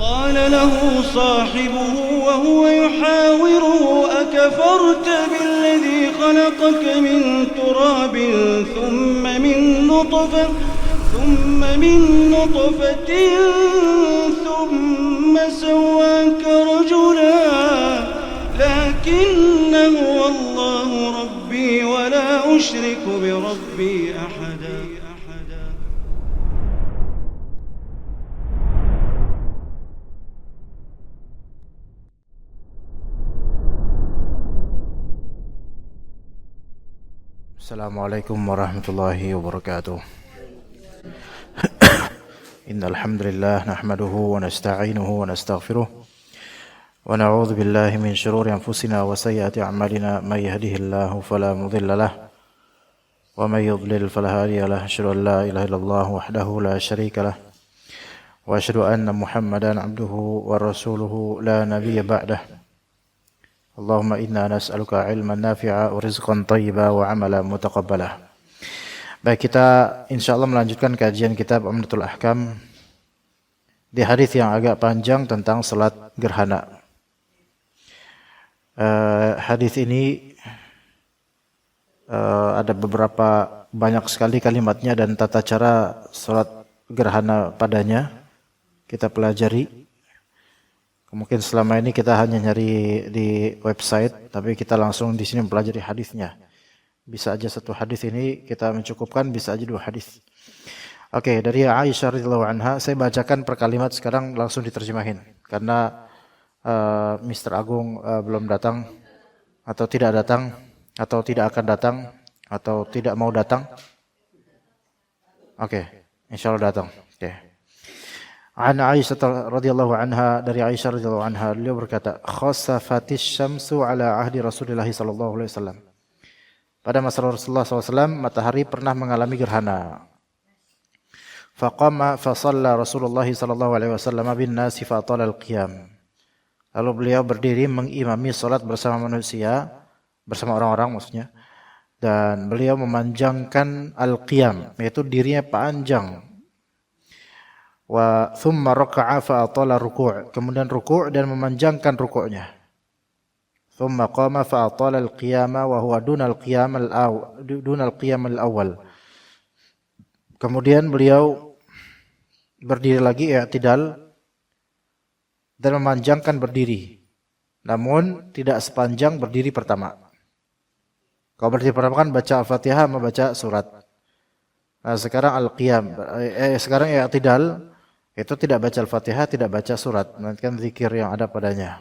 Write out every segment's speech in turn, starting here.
قال له صاحبه وهو يحاوره أكفرت بالذي خلقك من تراب ثم من نطفة ثم سواك رجلا لكن هو الله ربي ولا أشرك بربي أحدا. Assalamualaikum warahmatullahi wabarakatuh. Innal hamdalillah nahmaduhu wa nasta'inuhu wa nastaghfiruh wa na'udzu billahi min shururi anfusina wa sayyiati a'malina may yahdihillahu fala mudilla lahu wa may yudlil fala hadiya lahu. Asyhadu an la ilaha illallah wahdahu la syarika lahu wa asyhadu anna Muhammadan 'abduhu wa rasuluhu la nabiyya ba'dahu. Allahumma inna nas'aluka ilman nafi'a wa rizqan thayyiba wa amalan mutaqabbala. Baik, kita insyaallah melanjutkan kajian kitab Umdatul Ahkam di hadis yang agak panjang tentang salat gerhana. Hadis ini ada banyak sekali kalimatnya dan tata cara salat gerhana padanya kita pelajari. Mungkin selama ini kita hanya nyari di website, tapi kita langsung di sini mempelajari hadisnya. Bisa aja satu hadis ini kita mencukupkan, bisa aja dua hadis. Oke, dari Aisyah radhiyallahu anha, saya bacakan per kalimat sekarang langsung diterjemahin karena Mr. Agung belum datang atau tidak datang atau tidak akan datang atau tidak mau datang. Oke, insyaallah datang. Oke. An Aisyah radhiyallahu anha, dari Aisyah radhiyallahu anha, beliau berkata, "Khasafatis syamsu ala ahdi Rasulillah sallallahu alaihi wasallam." Pada masa Rasulullah SAW, matahari pernah mengalami gerhana. Faqama fa shalla Rasulullah sallallahu alaihi wasallam bin nasi fa atala al-qiyam. Lalu beliau berdiri mengimami salat bersama manusia, bersama orang-orang maksudnya, dan beliau memanjangkan al-qiyam, yaitu dirinya panjang. Wa thumma raka'a fa atala ruku', kemudian ruku' dan memanjangkan rukuknya. Thumma qama fa atala al-qiyama wa huwa dunal qiyam al-awwal. Kemudian beliau berdiri lagi i'tidal dan memanjangkan berdiri, namun tidak sepanjang berdiri pertama. Kalau berdiri pertama kan baca Al-Fatihah membaca surat. Nah, sekarang al-qiyam, sekarang i'tidal itu tidak baca Al-Fatihah, tidak baca surat, melainkan zikir yang ada padanya.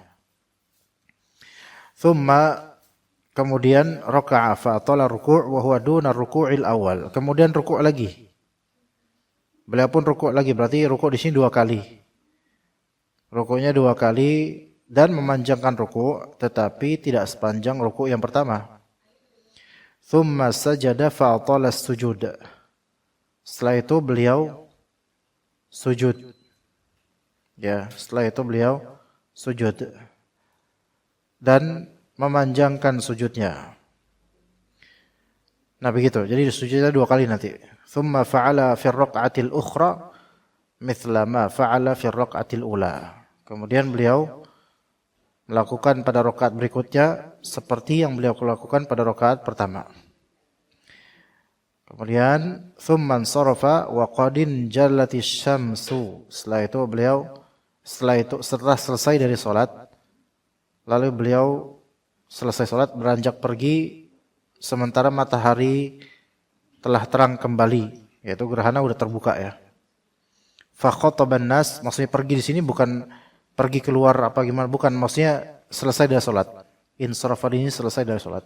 Thumma, kemudian raka'a fa atala ruku' wa huwa duna ruku'il awal. Kemudian ruku' lagi. Beliau pun ruku' lagi, berarti ruku' di sini 2 kali. Ruku'nya 2 kali dan memanjangkan ruku', tetapi tidak sepanjang ruku' yang pertama. Thumma sajada fa atala sujud. Setelah itu beliau sujud. Ya, setelah itu beliau sujud dan memanjangkan sujudnya. Nah, begitu. Jadi sujudnya 2 kali nanti. Thumma fa'ala fi ar-rak'atil ukhra mithla ma fa'ala fi ar-rak'atil ula. Kemudian beliau melakukan pada rakaat berikutnya seperti yang beliau lakukan pada rakaat pertama. Kemudian thumman sarafa wa qadin jallatis syamsu. Setelah selesai dari salat, lalu beliau selesai salat beranjak pergi sementara matahari telah terang kembali, yaitu gerhana udah terbuka ya. Fa khataban nas, maksudnya pergi di sini bukan pergi keluar apa gimana, bukan, maksudnya selesai dari salat. Insarafa ini selesai dari salat.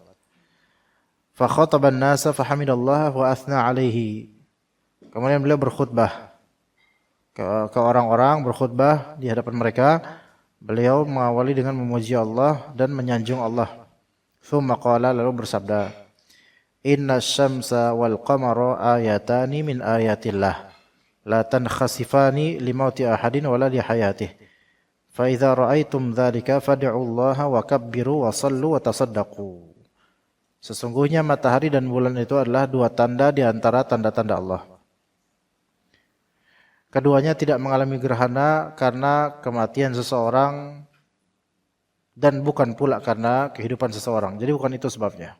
Fa khataban nasa fa hamidallah wa athna alaihi. Kemudian beliau berkhutbah ke orang-orang, berkhutbah di hadapan mereka. Beliau mengawali dengan memuji Allah dan menyanjung Allah. Tsumma qala, lalu bersabda, "Inna syamsa wal qamara ayatani min ayatillah, la tankhasifani limauti ahadin wala li hayatih. Fa idza ra'aitum dzalika fad'u Allah wa kabbiru wa sallu wa tasaddaqu." Sesungguhnya matahari dan bulan itu adalah 2 tanda di antara tanda-tanda Allah. keduanya tidak mengalami gerhana karena kematian seseorang dan bukan pula karena kehidupan seseorang. Jadi bukan itu sebabnya.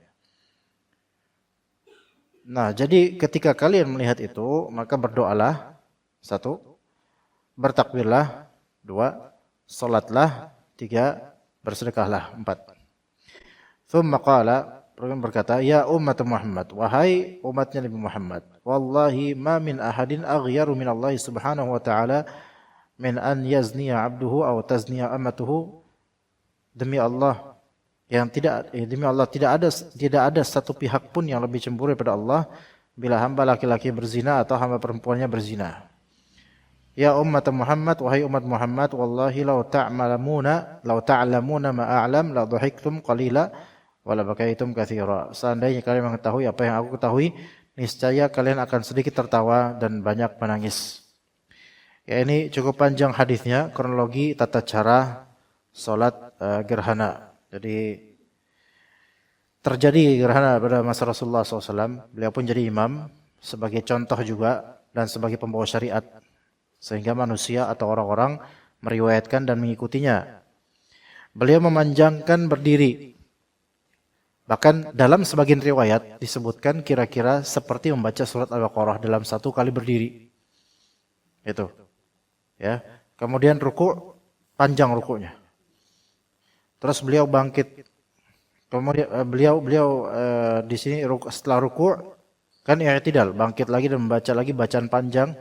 Nah, jadi ketika kalian melihat itu, maka berdoalah, 1, bertakbirlah, 2, salatlah, 3, bersedekahlah, 4. Thumma qala, berkata, ya umat Muhammad, wahai umatnya Nabi Muhammad, wallahi ma min ahadin aghyaru min Allah subhanahu wa ta'ala min an yazniya abduhu aw tazniya amatuhu. Demi Allah, tidak ada satu pihak pun yang lebih cemburu daripada Allah bila hamba laki-laki berzina atau hamba perempuannya berzina. Ya umat Muhammad, wahai umat Muhammad, wallahi law ta'lamuna ma a'lam la dhahiktum qalila wa la bakaitum katsira. Seandainya kalian mengetahui apa yang aku ketahui, niscaya kalian akan sedikit tertawa dan banyak menangis. Ya, ini cukup panjang hadisnya, kronologi tata cara salat gerhana. Jadi terjadi gerhana pada masa Rasulullah SAW. Beliau pun jadi imam sebagai contoh juga dan sebagai pembawa syariat, sehingga manusia atau orang-orang meriwayatkan dan mengikutinya. Beliau memanjangkan berdiri. Bahkan dalam sebagian riwayat disebutkan kira-kira seperti membaca surat Al-Baqarah dalam 1 kali berdiri. Itu. Ya. Kemudian ruku', panjang ruku'nya. Terus beliau bangkit. Kemudian beliau di sini setelah ruku' kan i'tidal, bangkit lagi dan membaca lagi bacaan panjang.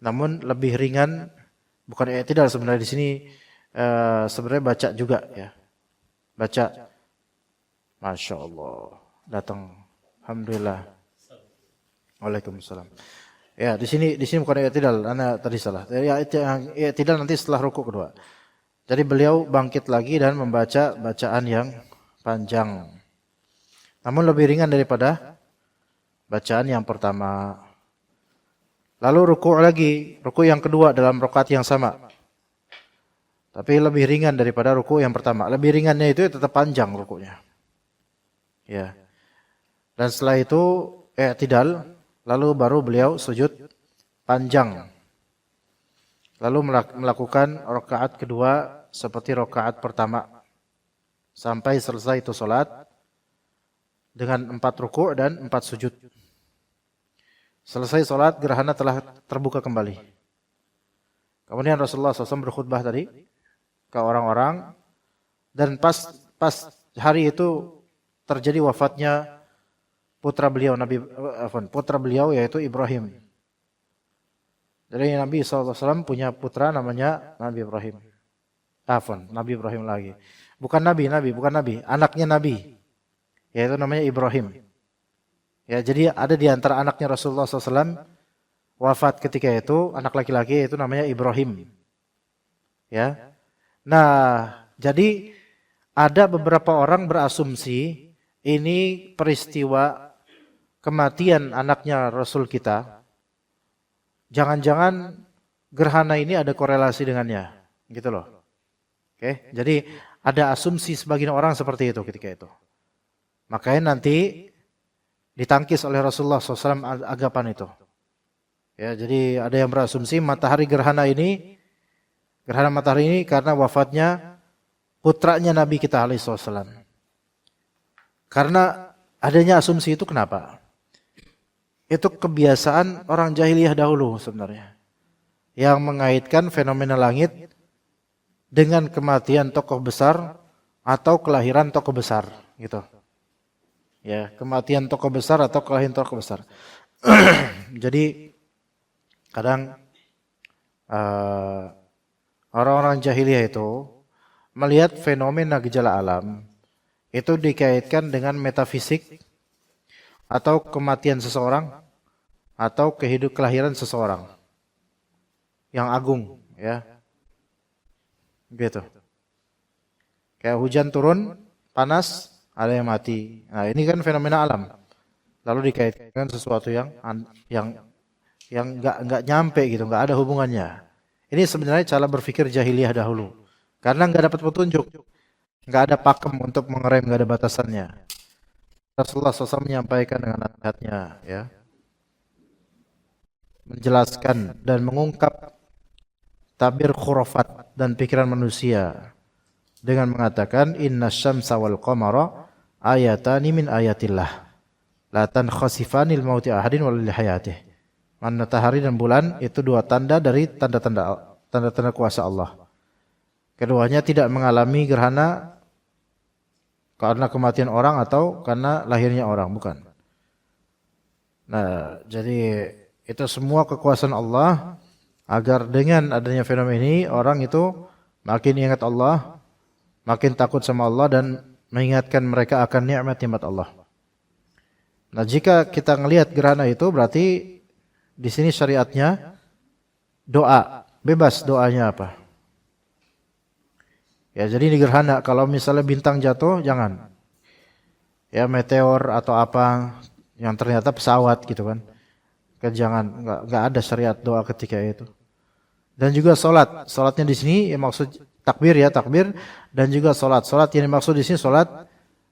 Namun lebih ringan, bukan i'tidal sebenarnya di sini, sebenarnya baca juga ya. Baca. Masya Allah. Datang. Alhamdulillah. Waalaikumsalam. Ya, di sini bukan i'tidal, ana tadi salah. Ya, i'tidal nanti setelah ruku' kedua. Jadi beliau bangkit lagi dan membaca bacaan yang panjang. Namun lebih ringan daripada bacaan yang pertama. Lalu ruku' lagi, ruku' yang kedua dalam rakaat yang sama. Tapi lebih ringan daripada ruku' yang pertama. Lebih ringannya itu tetap panjang ruku'nya. Ya. Dan setelah itu i'tidal, lalu baru beliau sujud panjang. Lalu melakukan rakaat kedua seperti rakaat pertama. Sampai selesai itu salat dengan 4 ruku' dan 4 sujud. Selesai salat, gerhana telah terbuka kembali. Kemudian Rasulullah SAW berkhutbah tadi ke orang-orang. Dan pas hari itu terjadi wafatnya putra beliau yaitu Ibrahim. Jadi Nabi SAW punya putra namanya Nabi Ibrahim. Nabi Ibrahim lagi. Bukan Nabi. Anaknya Nabi. Yaitu namanya Ibrahim. Ya, jadi ada di antara anaknya Rasulullah SAW wafat ketika itu, anak laki-laki itu namanya Ibrahim. Ya. Nah, jadi ada beberapa orang berasumsi ini peristiwa kematian anaknya Rasul kita. Jangan-jangan gerhana ini ada korelasi dengannya, gitu loh. Oke, jadi ada asumsi sebagian orang seperti itu ketika itu. Makanya nanti ditangkis oleh Rasulullah SAW anggapan itu. Ya, jadi ada yang berasumsi gerhana matahari ini karena wafatnya putranya Nabi kita alaihissalam. Karena adanya asumsi itu kenapa? Itu kebiasaan orang jahiliyah dahulu sebenarnya. Yang mengaitkan fenomena langit dengan kematian tokoh besar atau kelahiran tokoh besar, gitu. Ya, kematian tokoh besar atau kelahiran tokoh besar. Jadi kadang orang-orang jahiliyah itu melihat fenomena gejala alam itu dikaitkan dengan metafisik atau kematian seseorang atau kelahiran seseorang yang agung, ya. Gitu. Kayak hujan turun, panas, ada yang mati. Nah, ini kan fenomena alam. Lalu dikaitkan sesuatu yang enggak nyampe gitu, enggak ada hubungannya. Ini sebenarnya cara berpikir jahiliyah dahulu. Karena enggak dapat petunjuk. Enggak ada pakem untuk mengerem, enggak ada batasannya. Rasulullah SAW menyampaikan dengan nasihatnya, ya. menjelaskan dan mengungkap tabir khurafat dan pikiran manusia dengan mengatakan inna syamsa wal qamara ayatani min ayatillah la tankhasifanil mauti ahadin walil hayatih. Matahari dan bulan itu dua tanda dari tanda-tanda kuasa Allah. Keduanya tidak mengalami gerhana karena kematian orang atau karena lahirnya orang, bukan. Nah, jadi itu semua kekuasaan Allah agar dengan adanya fenomena ini orang itu makin ingat Allah, makin takut sama Allah dan mengingatkan mereka akan nikmat-nikmat Allah. Nah, jika kita ngelihat gerhana itu berarti di sini syariatnya doa, bebas doanya apa. Ya, jadi di gerhana kalau misalnya bintang jatuh jangan. Ya, meteor atau apa yang ternyata pesawat gitu kan. Jangan, enggak ada syariat doa ketika itu. Dan juga salat. Salatnya di sini ya maksud takbir ya, takbir dan juga salat. Salat yang dimaksud di sini salat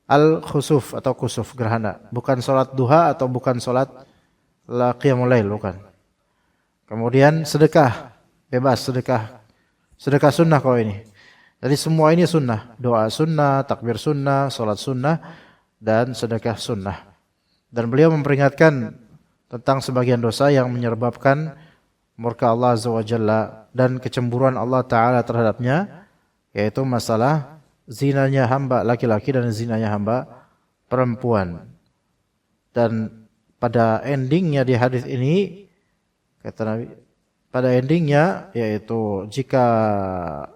al-khusuf atau kusuf gerhana, bukan salat duha atau bukan salat la qiyamul lail, bukan. Kemudian sedekah, bebas sedekah. Sedekah sunnah kalau ini. Jadi semua ini sunnah, doa sunnah, takbir sunnah, salat sunnah dan sedekah sunnah. Dan beliau memperingatkan tentang sebagian dosa yang menyebabkan murka Allah Azza wa Jalla dan kecemburuan Allah Ta'ala terhadapnya, yaitu masalah zinanya hamba laki-laki dan zinanya hamba perempuan. Dan pada endingnya di hadis ini, kata Nabi, pada endingnya yaitu jika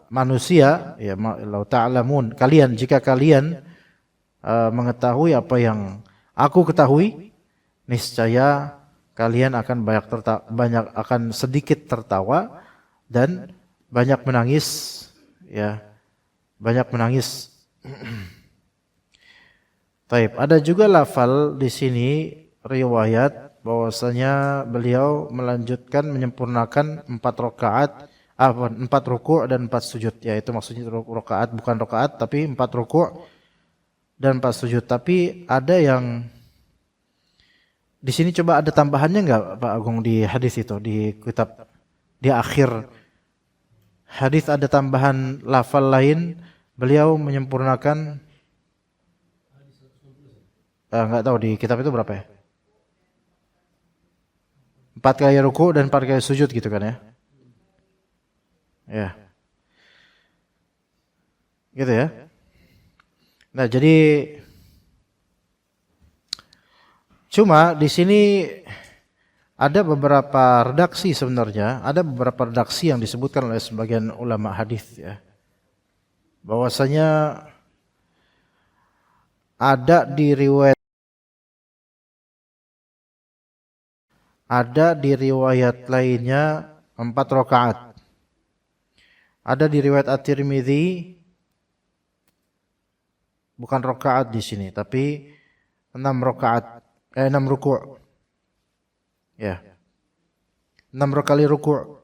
manusia, ya lau ta'lamun, jika kalian mengetahui apa yang aku ketahui, niscaya kalian akan akan sedikit tertawa dan banyak menangis, ya, banyak menangis. Taib. Ada juga lafal di sini riwayat bahwasanya beliau melanjutkan menyempurnakan 4 ruku' dan 4 sujud, yaitu maksudnya rakaat bukan rakaat tapi 4 ruku' dan 4 sujud. Tapi ada yang di sini coba ada tambahannya enggak Pak Agung di hadis itu, di kitab di akhir hadis ada tambahan lafal lain, beliau menyempurnakan enggak tahu di kitab itu berapa ya? 4 kali ruku dan 4 kali sujud gitu kan ya. Ya. Gitu ya. Nah, jadi cuma di sini ada beberapa redaksi sebenarnya, ada beberapa redaksi yang disebutkan oleh sebagian ulama hadis ya. Bahwasanya ada di riwayat lainnya 4 rakaat. Ada di riwayat At-Tirmidzi bukan rakaat di sini tapi 6 ruku'. Ya. 6 kali ruku'.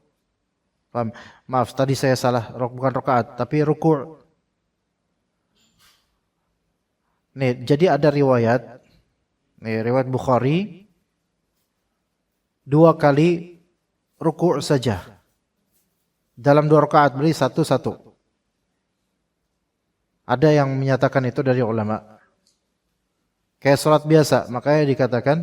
Paham? Maaf, tadi saya salah, bukan rakaat tapi ruku'. Nih, jadi ada riwayat Bukhari 2 kali ruku' saja. Dalam 2 rakaat beri 1-1. Ada yang menyatakan itu dari ulama. Kayak salat biasa, makanya dikatakan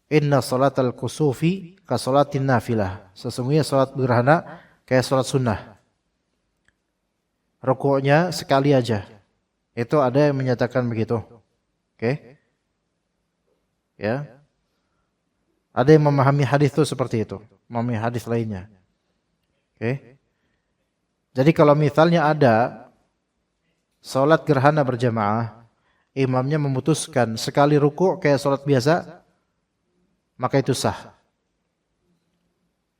inna salatal kusufi ka salatin nafilah. Sesungguhnya salat gerhana kayak salat sunnah. Ruku'nya sekali aja. Itu ada yang menyatakan begitu. Oke? Ya. Ada yang memahami hadis itu seperti itu, memahami hadis lainnya. Oke. Jadi kalau misalnya ada salat gerhana berjamaah, imamnya memutuskan sekali ruku' kayak salat biasa, maka itu sah.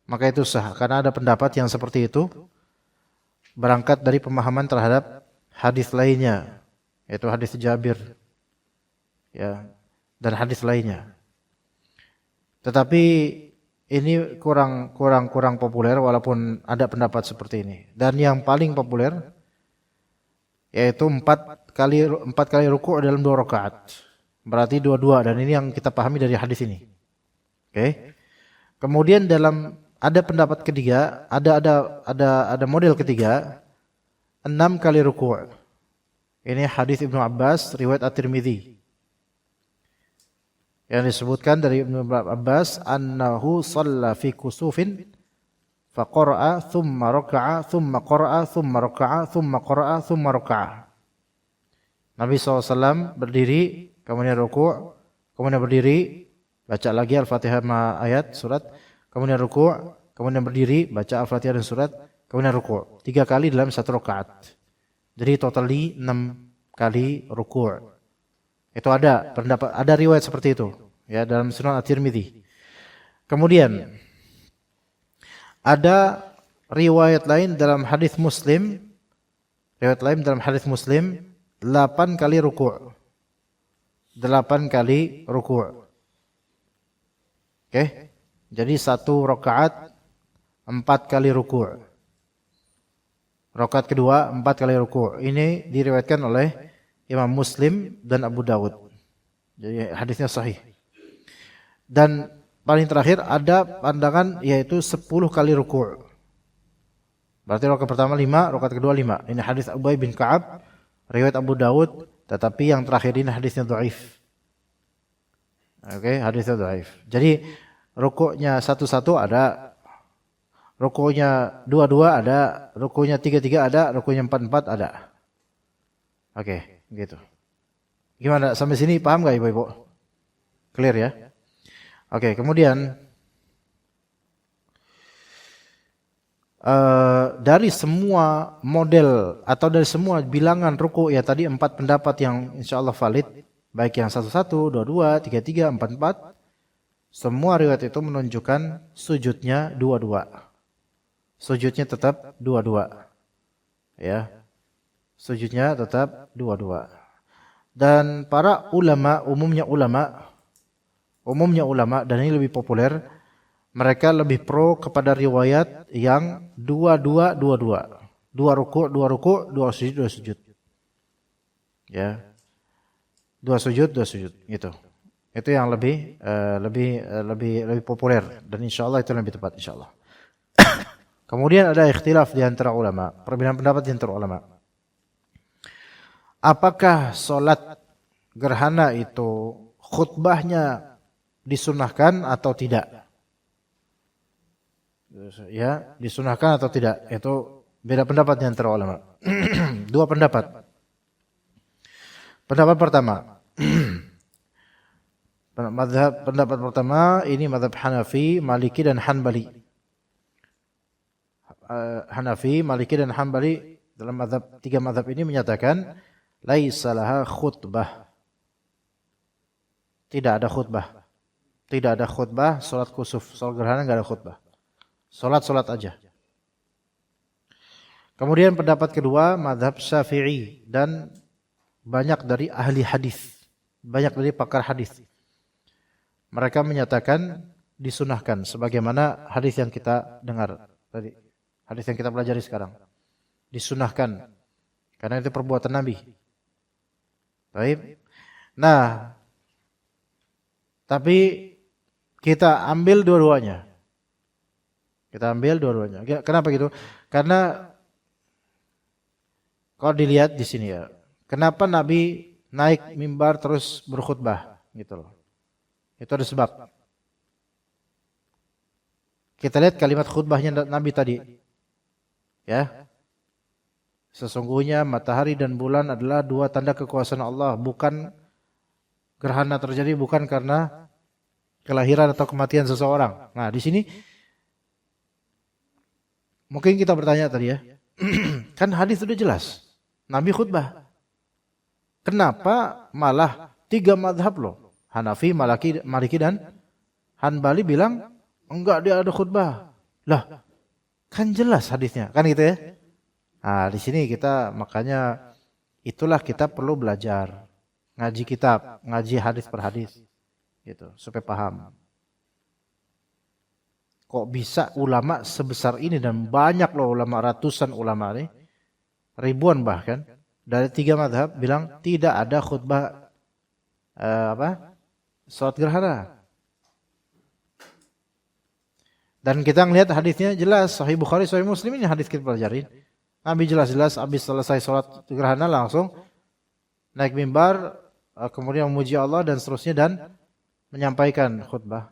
Maka itu sah karena ada pendapat yang seperti itu berangkat dari pemahaman terhadap hadis lainnya, yaitu hadis Jabir. Ya, dan hadis lainnya. Tetapi ini kurang populer walaupun ada pendapat seperti ini. Dan yang paling populer yaitu 4 kali ruku' dalam 2 rakaat. Berarti 2-2 dan ini yang kita pahami dari hadis ini. Oke. Kemudian ada pendapat ketiga, ada model ketiga, 6 kali ruku'. Ini hadis Ibnu Abbas riwayat At-Tirmidzi. Yang disebutkan dari Ibnu Abbas annahu shalla fi kusufin faqara'a thumma raka'a thumma qara'a thumma raka'a thumma qara'a thumma raka'a. Nabi SAW berdiri, kemudian ruku', kemudian berdiri, baca lagi Al-Fatihah ayat surat, kemudian ruku', kemudian berdiri, baca Al-Fatihah dan surat, kemudian ruku'. 3 kali dalam 1 rakaat. Jadi totally 6 kali ruku'. Itu ada riwayat seperti itu ya dalam Sunan At-Tirmidzi. Kemudian ada riwayat lain dalam hadis Muslim, 8 kali ruku'. 8 kali ruku'. Oke. Jadi 1 rakaat 4 kali ruku'. Rakaat kedua 4 kali ruku'. Ini diriwayatkan oleh Imam Muslim dan Abu Dawud. Jadi hadisnya sahih. Dan paling terakhir ada pandangan yaitu 10 kali ruku'. Berarti rakaat pertama 5, rakaat kedua 5. Ini hadis Ubay bin Ka'ab, riwayat Abu Dawud, tetapi yang terakhir ini hadisnya dhaif. Oke, hadisnya dhaif. Jadi rukuknya 1-1 ada, rukuknya 2-2 ada, rukuknya 3-3 ada, rukuknya 4-4 ada. Oke, gitu. Gimana sampai sini paham enggak Ibu-ibu? Clear ya? Oke, kemudian dari semua model atau dari semua bilangan ruku' ya tadi 4 pendapat yang insyaallah valid, baik yang 1-1, 2-2, 3-3, 4-4, semua riwayat itu menunjukkan sujudnya 2-2. Sujudnya tetap 2-2. Ya. Sujudnya tetap 2-2. Dan para ulama, umumnya ulama dan ini lebih populer, mereka lebih pro kepada riwayat yang 2-2-2-2. 2 ruku', 2 sujud, 2 sujud. Ya. 2 sujud, 2 sujud gitu. Itu yang lebih populer dan insyaallah itu lebih tepat insyaallah. Kemudian ada ikhtilaf di antara ulama, perbedaan pendapat di antara ulama. Apakah salat gerhana itu khutbahnya disunahkan atau tidak? Ya, disunahkan atau tidak? Itu beda pendapat di antara ulama. 2 pendapat. Pendapat pertama. Pendapat pertama ini mazhab Hanafi, Maliki dan Hanbali. Hanafi, Maliki dan Hanbali dalam mazhab 3 mazhab ini menyatakan laisa laha khutbah. Tidak ada khutbah. Tidak ada khutbah salat kusuf, salat gerhana enggak ada khutbah. Salat aja. Kemudian pendapat kedua mazhab Syafi'i dan banyak dari ahli hadis, banyak dari pakar hadis. Mereka menyatakan disunahkan sebagaimana hadis yang kita dengar tadi. Hadis yang kita pelajari sekarang. Disunahkan karena itu perbuatan Nabi. Baik. Nah, tapi kita ambil dua-duanya. Kenapa gitu? Karena kalau dilihat di sini ya, kenapa Nabi naik mimbar terus berkhutbah gitu loh. Itu ada sebab. Kita lihat kalimat khutbahnya Nabi tadi. Ya. Sesungguhnya matahari dan bulan adalah 2 tanda kekuasaan Allah, bukan gerhana terjadi bukan karena kelahiran atau kematian seseorang. Nah, di sini mungkin kita bertanya tadi ya. Kan hadis sudah jelas. Nabi khutbah. Kenapa malah 3 mazhab loh? Hanafi, Maliki dan Hanbali bilang enggak dia ada khutbah. Lah, kan jelas hadisnya, kan gitu ya. Nah, di sini kita makanya itulah kita perlu belajar, ngaji kitab, ngaji hadis per hadis gitu, supaya paham. Kok bisa ulama sebesar ini dan banyak loh ulama, ratusan ulama nih, ribuan bahkan dari 3 mazhab bilang tidak ada khutbah salat gerhana. Dan kita ngelihat hadisnya jelas, Sahih Bukhari, Sahih Muslim ini hadis kita pelajarin. Nabi jelas-jelas habis selesai sholat gerhana langsung naik mimbar, kemudian memuji Allah dan seterusnya dan menyampaikan khutbah.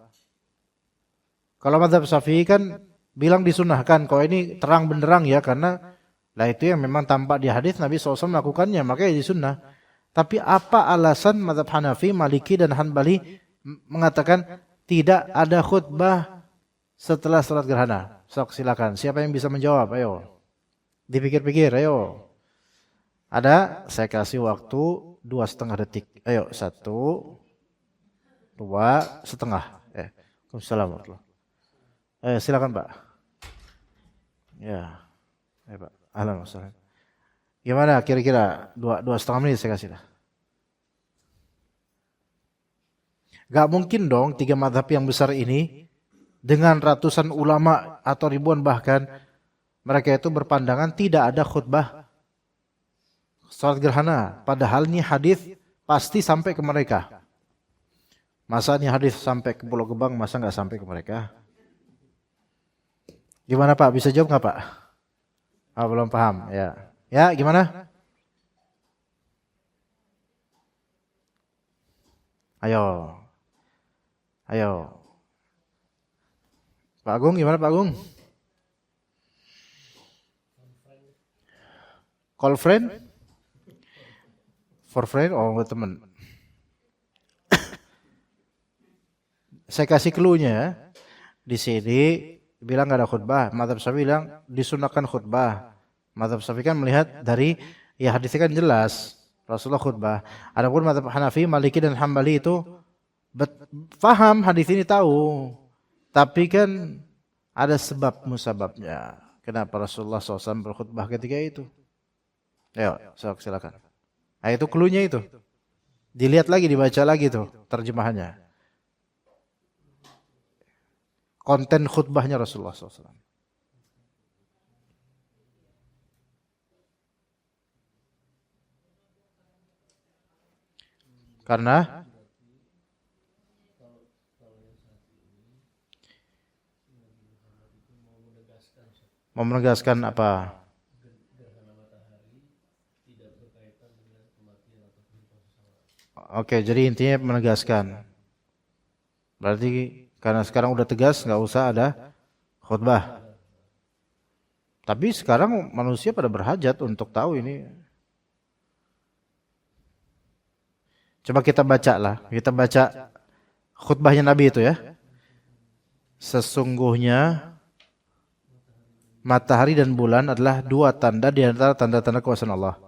Kalau mazhab Syafi'i kan bilang disunahkan, kalau ini terang benderang ya, karena lah itu yang memang tampak di hadis Nabi SAW melakukannya, makanya disunnah. Tapi apa alasan mazhab Hanafi, Maliki dan Hanbali mengatakan tidak ada khutbah setelah salat gerhana? Sok silakan. Siapa yang bisa menjawab? Ayo. Dipikir-pikir, ayo. Ada, saya kasih waktu 2,5 detik. Ayo, 1, 2,5. Assalamualaikum. Silakan Pak. Ya. Pak. Ahlan wa sahlan. Gimana kira-kira 2,5 menit saya kasih lah. Gak mungkin dong 3 mazhab yang besar ini dengan ratusan ulama atau ribuan bahkan mereka itu berpandangan tidak ada khutbah salat gerhana. Padahal ini hadis pasti sampai ke mereka. Masa ini hadis sampai ke Pulau Gebang, masa nggak sampai ke mereka? Gimana Pak? Bisa jawab nggak Pak? Belum paham ya. Ya gimana? Ayo. Pak Agung gimana Pak Agung? Call friend? For friend? Oh teman. Saya kasih clue-nya ya. Di sini bilang nggak ada khutbah. Mazhab Syafi'i bilang disunahkan khutbah. Mazhab Syafi'i kan melihat dari ya hadisnya kan jelas Rasulullah khutbah. Adapun mazhab Hanafi, Maliki dan Hambali itu paham hadis ini tahu. Tapi kan ada sebab musababnya. Kenapa Rasulullah SAW berkhutbah ketika itu? Ayo, silakan. Nah, itu clue-nya itu. Dilihat lagi, dibaca lagi tuh terjemahannya. Konten khutbahnya Rasulullah SAW. Karena mau menegaskan apa? Oke, jadi intinya menegaskan. Berarti karena sekarang udah tegas, nggak usah ada khutbah. Tapi sekarang manusia pada berhajat untuk tahu ini. Coba kita baca lah. Kita baca khutbahnya Nabi itu ya. Sesungguhnya matahari dan bulan adalah 2 tanda di antara tanda-tanda kuasa Allah.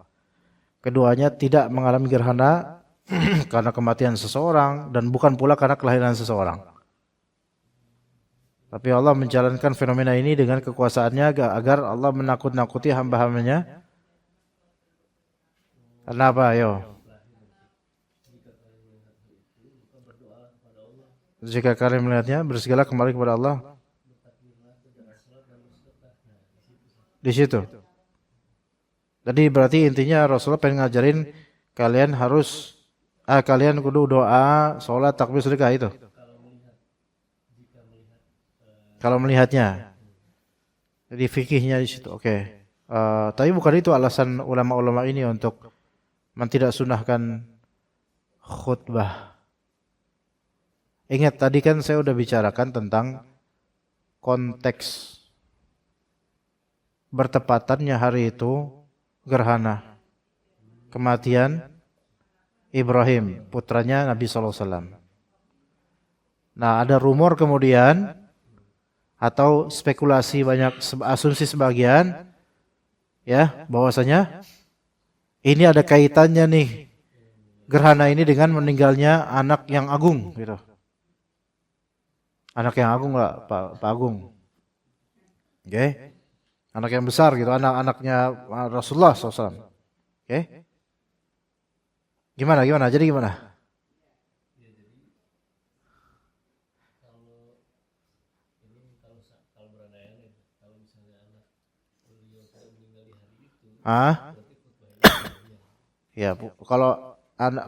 Keduanya tidak mengalami gerhana karena kematian seseorang dan bukan pula karena kelahiran seseorang. Tapi Allah menjalankan fenomena ini dengan kekuasaannya agar Allah menakut-nakuti hamba-hambanya. Kenapa? Ayo. Jika kalian melihatnya, bersegala kembali kepada Allah. Di situ. Jadi berarti intinya Rasulullah pengen ngajarin kalian harus kalian kudu doa, sholat, takbir, sedekah itu. Kalau melihatnya. Jadi fikihnya di situ. Oke. Tapi bukan itu alasan ulama-ulama ini untuk tidak sunahkan khutbah. Ingat tadi kan saya udah bicarakan tentang konteks bertepatannya hari itu gerhana kematian Ibrahim, putranya Nabi SAW. Nah, ada rumor kemudian atau spekulasi banyak, asumsi sebagian ya bahwasanya ini ada kaitannya nih gerhana ini dengan meninggalnya anak yang agung gitu. Anak yang agung lah, Pak Agung. Oke. Anak yang besar gitu, anak-anaknya Rasulullah SAW. Oke. Gimana? Jadi gimana? Ya,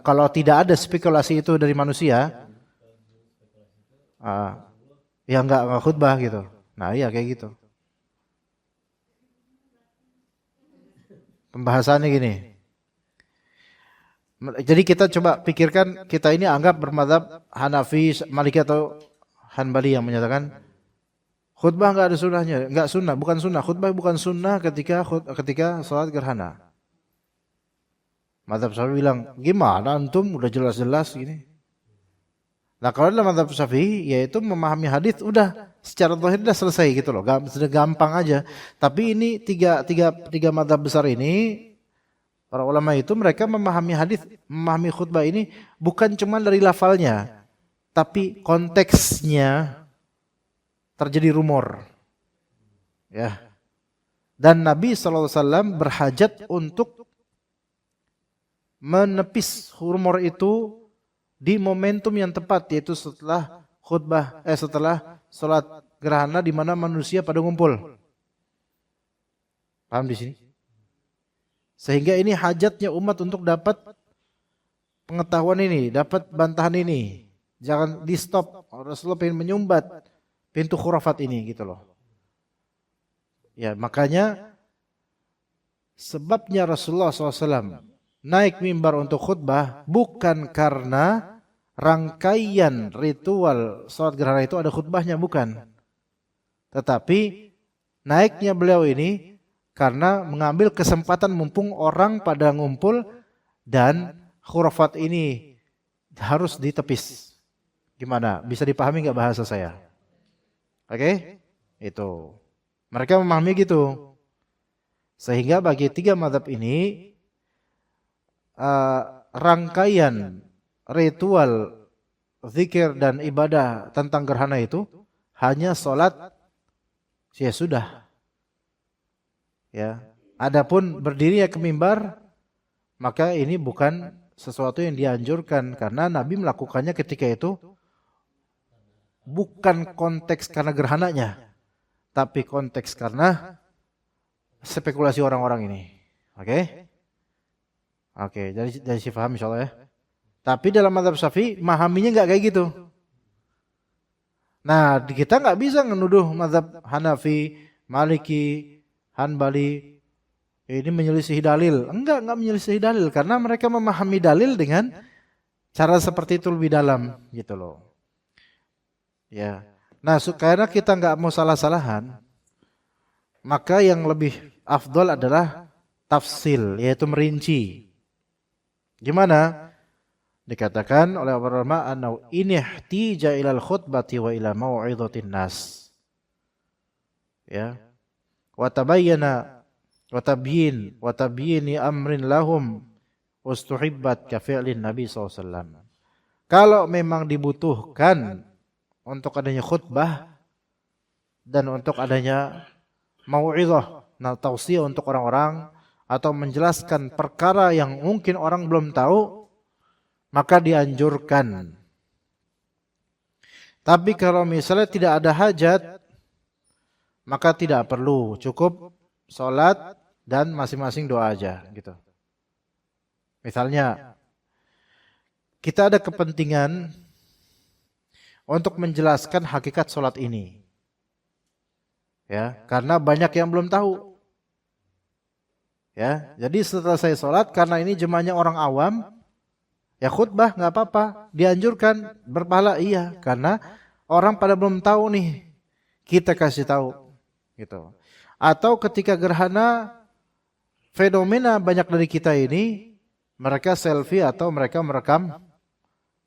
kalau tidak ada spekulasi itu dari manusia, ya enggak khutbah gitu. Nah iya kayak gitu. Pembahasannya gini. Jadi kita coba pikirkan, kita ini anggap bermadzhab Hanafi, Maliki atau Hanbali yang menyatakan khutbah nggak ada sunnahnya, nggak sunnah, bukan sunnah. Khutbah bukan sunnah ketika sholat gerhana. Madzhab Syafi'i bilang, gimana antum udah jelas-jelas gini. Nah kalau dalam madzhab Syafi'i yaitu memahami hadis udah secara zahir udah selesai gitu loh, sudah gampang aja. Tapi ini tiga madzhab besar ini, para ulama itu mereka memahami hadis, memahami khutbah ini bukan cuma dari lafalnya, tapi konteksnya terjadi rumor. Ya. Dan Nabi SAW berhajat untuk menepis rumor itu di momentum yang tepat, yaitu setelah setelah sholat gerhana di mana manusia pada ngumpul. Paham di sini? Sehingga ini hajatnya umat untuk dapat pengetahuan ini, dapat bantahan ini. Jangan di stop. Rasulullah pengen menyumbat pintu khurafat ini gitu loh. Ya makanya sebabnya Rasulullah SAW naik mimbar untuk khutbah bukan karena rangkaian ritual sholat gerhana itu ada khutbahnya, bukan. Tetapi naiknya beliau ini karena mengambil kesempatan mumpung orang pada ngumpul dan khurafat ini harus ditepis. Gimana? Bisa dipahami nggak bahasa saya? Oke? Itu. Mereka memahami gitu. Sehingga bagi tiga mazhab ini rangkaian ritual zikir dan ibadah tentang gerhana itu hanya sholat ya sudah. Ya, adapun berdirinya ke mimbar maka ini bukan sesuatu yang dianjurkan karena Nabi melakukannya ketika itu bukan konteks karena gerhananya, tapi konteks karena spekulasi orang-orang ini. Oke? Oke, jadi si paham insyaallah ya. Tapi dalam mazhab Syafi'i memahaminya nggak kayak gitu. Nah, kita nggak bisa menuduh mazhab Hanafi, Maliki, Hanbali ini menyelisihi dalil. Enggak menyelisihi dalil karena mereka memahami dalil dengan cara seperti itu lebih dalam gitu loh. Ya. Nah, karena kita nggak mau salah-salahan, maka yang lebih afdol adalah tafsil, yaitu merinci. Gimana? Dikatakan oleh para ulama anau in ihtija ilal khutbati wa ila mau'izatin nas. Ya. Wa tabayyana wa tabyini amrin lahum ustuhibbat ka fi'lin Nabi SAW. Kalau memang dibutuhkan untuk adanya khutbah dan untuk adanya mau'izah, tausiah untuk orang-orang atau menjelaskan perkara yang mungkin orang belum tahu, maka dianjurkan. Tapi kalau misalnya tidak ada hajat, maka tidak perlu, cukup sholat dan masing-masing doa aja gitu. Misalnya kita ada kepentingan untuk menjelaskan hakikat sholat ini, ya, karena banyak yang belum tahu. Ya, jadi setelah saya sholat, karena ini jemaahnya orang awam, ya khutbah nggak apa-apa, dianjurkan, berpahala iya, karena orang pada belum tahu nih, kita kasih tahu, gitu. Atau ketika gerhana, fenomena banyak dari kita ini, mereka selfie atau mereka merekam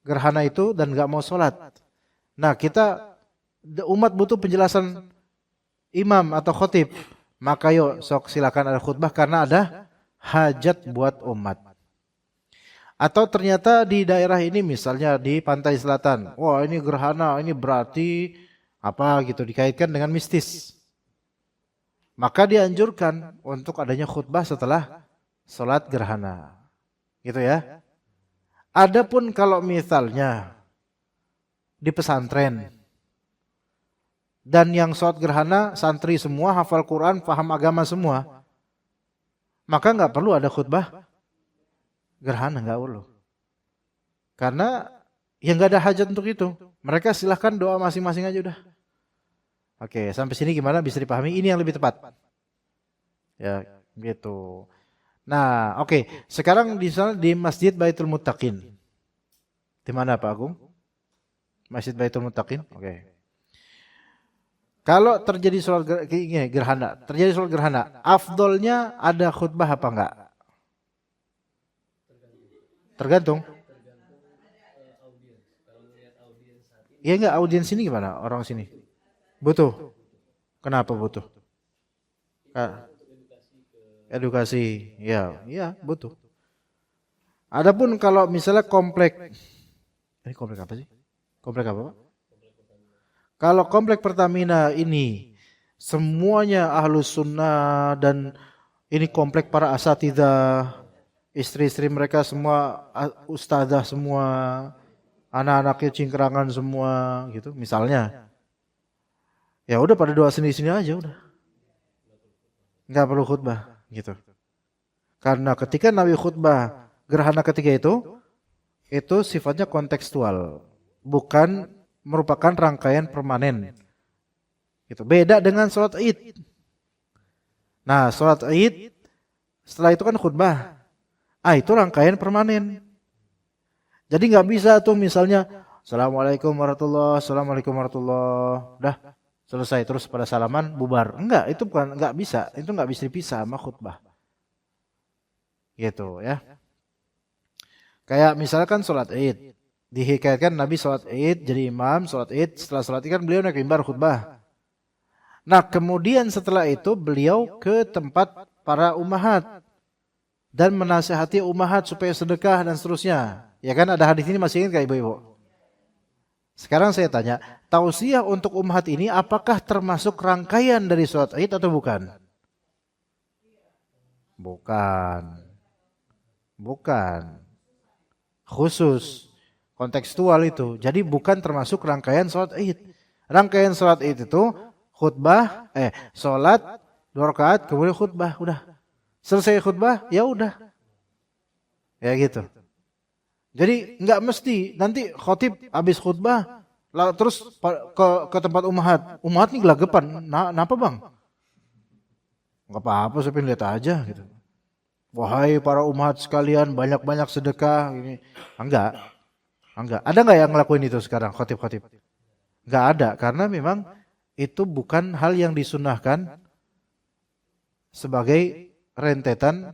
gerhana itu dan nggak mau sholat. Nah kita umat butuh penjelasan imam atau khotib, maka yuk sok silakan ada khutbah karena ada hajat buat umat. Atau ternyata di daerah ini misalnya di pantai selatan, wah ini gerhana, ini berarti apa gitu, dikaitkan dengan mistis. Maka dianjurkan untuk adanya khutbah setelah sholat gerhana. Gitu ya. Adapun kalau misalnya di pesantren dan yang sholat gerhana santri semua, hafal Quran, paham agama semua, maka nggak perlu ada khutbah gerhana, nggak perlu. Karena yang nggak ada hajat untuk itu. Mereka silahkan doa masing-masing aja udah. Oke, sampai sini gimana? Bisa dipahami? Ini yang lebih tepat. Ya, gitu. Nah, oke. Sekarang di sana di Masjid Baitul Muttaqin. Di mana Pak Agung? Masjid Baitul Muttaqin. Oke. Kalau terjadi sholat gerhana, terjadi sholat gerhana, afdolnya ada khutbah apa enggak? Tergantung. Ya enggak, audiens sini gimana? Orang sini butuh. Kenapa butuh? Edukasi. Ya, ya butuh. Adapun kalau misalnya komplek, ini komplek apa sih? Komplek apa Pak? Kalau komplek Pertamina ini semuanya ahlus sunnah dan ini komplek para asatidzah, istri-istri mereka semua ustazah semua, anak-anaknya cingkrangan semua gitu misalnya. Ya udah pada doa sendiri-sendiri aja udah. Enggak perlu khutbah gitu. Karena ketika Nabi khutbah gerhana ketiga itu sifatnya kontekstual, bukan merupakan rangkaian permanen. Gitu. Beda dengan sholat Id. Nah, sholat Id setelah itu kan khutbah. Itu rangkaian permanen. Jadi nggak bisa tuh misalnya Assalamualaikum warahmatullahi, Assalamualaikum warahmatullahi, dah selesai terus pada salaman bubar. Enggak, itu bukan nggak bisa. Itu nggak bisa dipisah sama khutbah. Gitu ya. Kayak misalkan sholat Id. Dihikayatkan Nabi sholat Id, jadi imam sholat Id, setelah sholat Id kan beliau naik mimbar khutbah. Nah kemudian setelah itu beliau ke tempat para ummahat dan menasihati ummahat supaya sedekah dan seterusnya. Ya kan ada hadis ini masih ingat gak ibu-ibu? Sekarang saya tanya, tausiah untuk ummahat ini apakah termasuk rangkaian dari sholat Id atau bukan? Bukan. Khusus. Kontekstual itu. Jadi bukan termasuk rangkaian sholat Id. Rangkaian sholat Id itu khutbah, sholat 2 rakaat kemudian khutbah, udah. Selesai khutbah, ya udah. Ya gitu. Jadi nggak mesti nanti khotib habis khutbah terus ke tempat ummahat. Ummahat nih gelagapan. Kenapa bang? Nggak apa-apa, saya pengen lihat aja gitu. Wahai para ummahat sekalian, banyak-banyak sedekah ini. Enggak. Ada nggak yang ngelakuin itu sekarang khotib-khotib? Nggak ada, karena memang itu bukan hal yang disunahkan sebagai rentetan,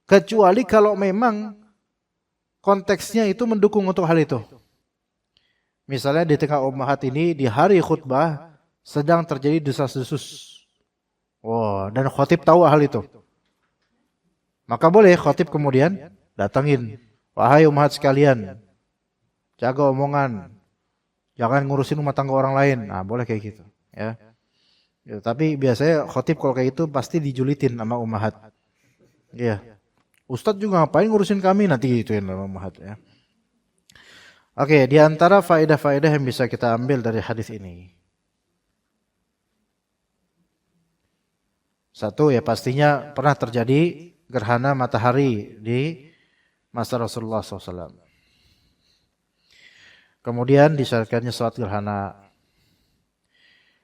kecuali kalau memang konteksnya itu mendukung untuk hal itu. Misalnya di tengah ummahat ini di hari khutbah sedang terjadi desas-desus. Dan khotib tahu hal itu. Maka boleh khotib kemudian datangin, wahai ummahat sekalian, jaga omongan, jangan ngurusin rumah tangga orang lain. Nah, boleh kayak gitu, ya. Tapi biasanya khotib kalau kayak itu pasti dijulitin sama ummahat. Iya. Ustadz juga ngapain ngurusin kami, nanti gituin sama ummahat, ya. Oke, di antara faedah-faedah yang bisa kita ambil dari hadis ini. Satu, ya pastinya pernah terjadi gerhana matahari di masa Rasulullah SAW. Kemudian disyariatkannya sholat gerhana.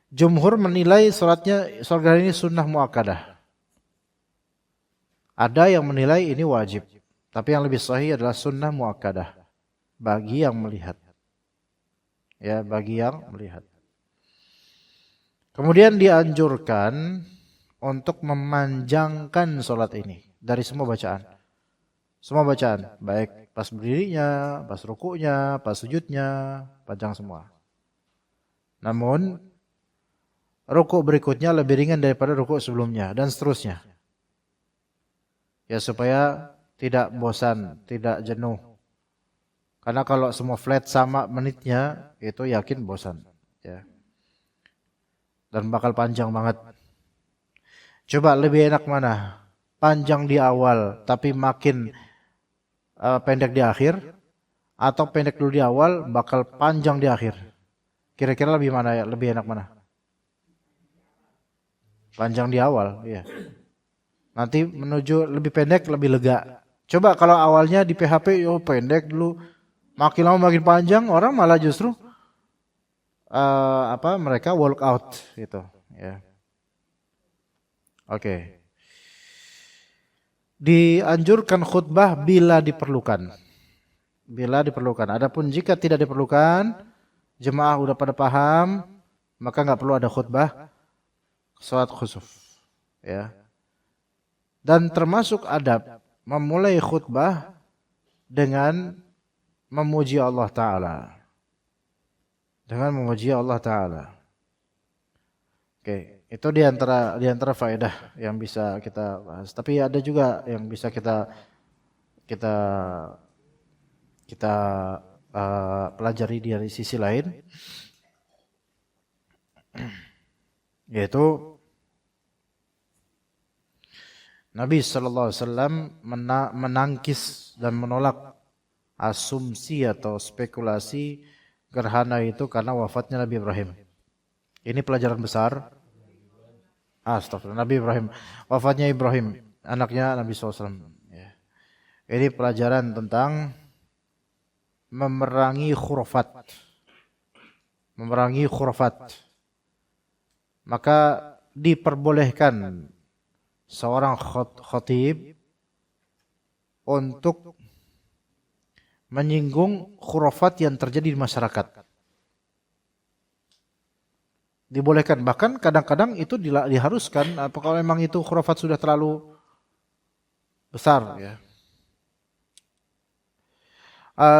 Jumhur menilai sholat gerhana ini sunnah muakkadah. Ada yang menilai ini wajib. Tapi yang lebih sahih adalah sunnah muakkadah. Bagi yang melihat. Ya, bagi yang melihat. Kemudian dianjurkan untuk memanjangkan sholat ini. Dari semua bacaan. Semua bacaan. Baik pas berdirinya, pas rukuknya, pas sujudnya, panjang semua. Namun rukuk berikutnya lebih ringan daripada rukuk sebelumnya dan seterusnya. Ya supaya tidak bosan, tidak jenuh. Karena kalau semua flat sama menitnya itu yakin bosan, ya. Dan bakal panjang banget. Coba lebih enak mana? Panjang di awal tapi makin pendek di akhir, atau pendek dulu di awal bakal panjang di akhir? Kira-kira lebih mana ya? Lebih enak mana? Panjang di awal, ya. Nanti menuju lebih pendek lebih lega. Coba kalau awalnya di PHP pendek dulu, makin lama makin panjang, orang malah justru mereka walk out gitu ya. Oke. Dianjurkan khutbah bila diperlukan. Bila diperlukan. Adapun jika tidak diperlukan, jemaah udah pada paham, maka nggak perlu ada khutbah salat khusuf ya. Dan termasuk adab memulai khutbah dengan memuji Allah Ta'ala. Dengan memuji Allah Ta'ala. Oke, itu di antara faedah yang bisa kita bahas. Tapi ada juga yang bisa kita pelajari dari sisi lain, yaitu Nabi Sallallahu Alaihi Wasallam menangkis dan menolak asumsi atau spekulasi gerhana itu karena wafatnya Nabi Ibrahim. Ini pelajaran besar. Astagfirullah, Nabi Ibrahim. Wafatnya Ibrahim, anaknya Nabi SAW. Ya. Ini pelajaran tentang memerangi khurafat. Memerangi khurafat. Maka diperbolehkan seorang khatib untuk menyinggung khurafat yang terjadi di masyarakat. Dibolehkan, bahkan kadang-kadang itu diharuskan kalau memang itu khurafat sudah terlalu besar ya.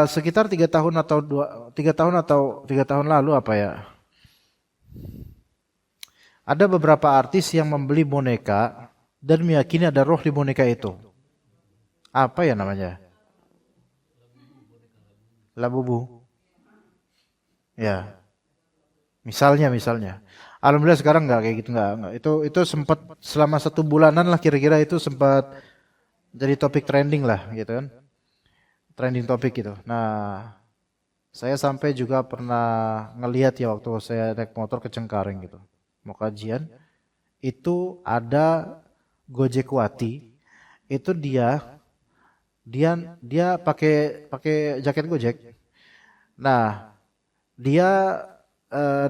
Sekitar 3 tahun lalu ada beberapa artis yang membeli boneka dan meyakini ada roh di boneka itu. Apa ya namanya? Labubu. Ya. Misalnya. Alhamdulillah sekarang enggak kayak gitu, enggak. Itu sempat selama 1 bulanan lah kira-kira, itu sempat jadi topik trending lah gitu kan. Trending topik gitu. Nah, saya sampai juga pernah ngelihat ya waktu saya naik motor ke Cengkareng gitu. Mau kajian, itu ada Gojekwati, itu dia pakai jaket Gojek. Nah, dia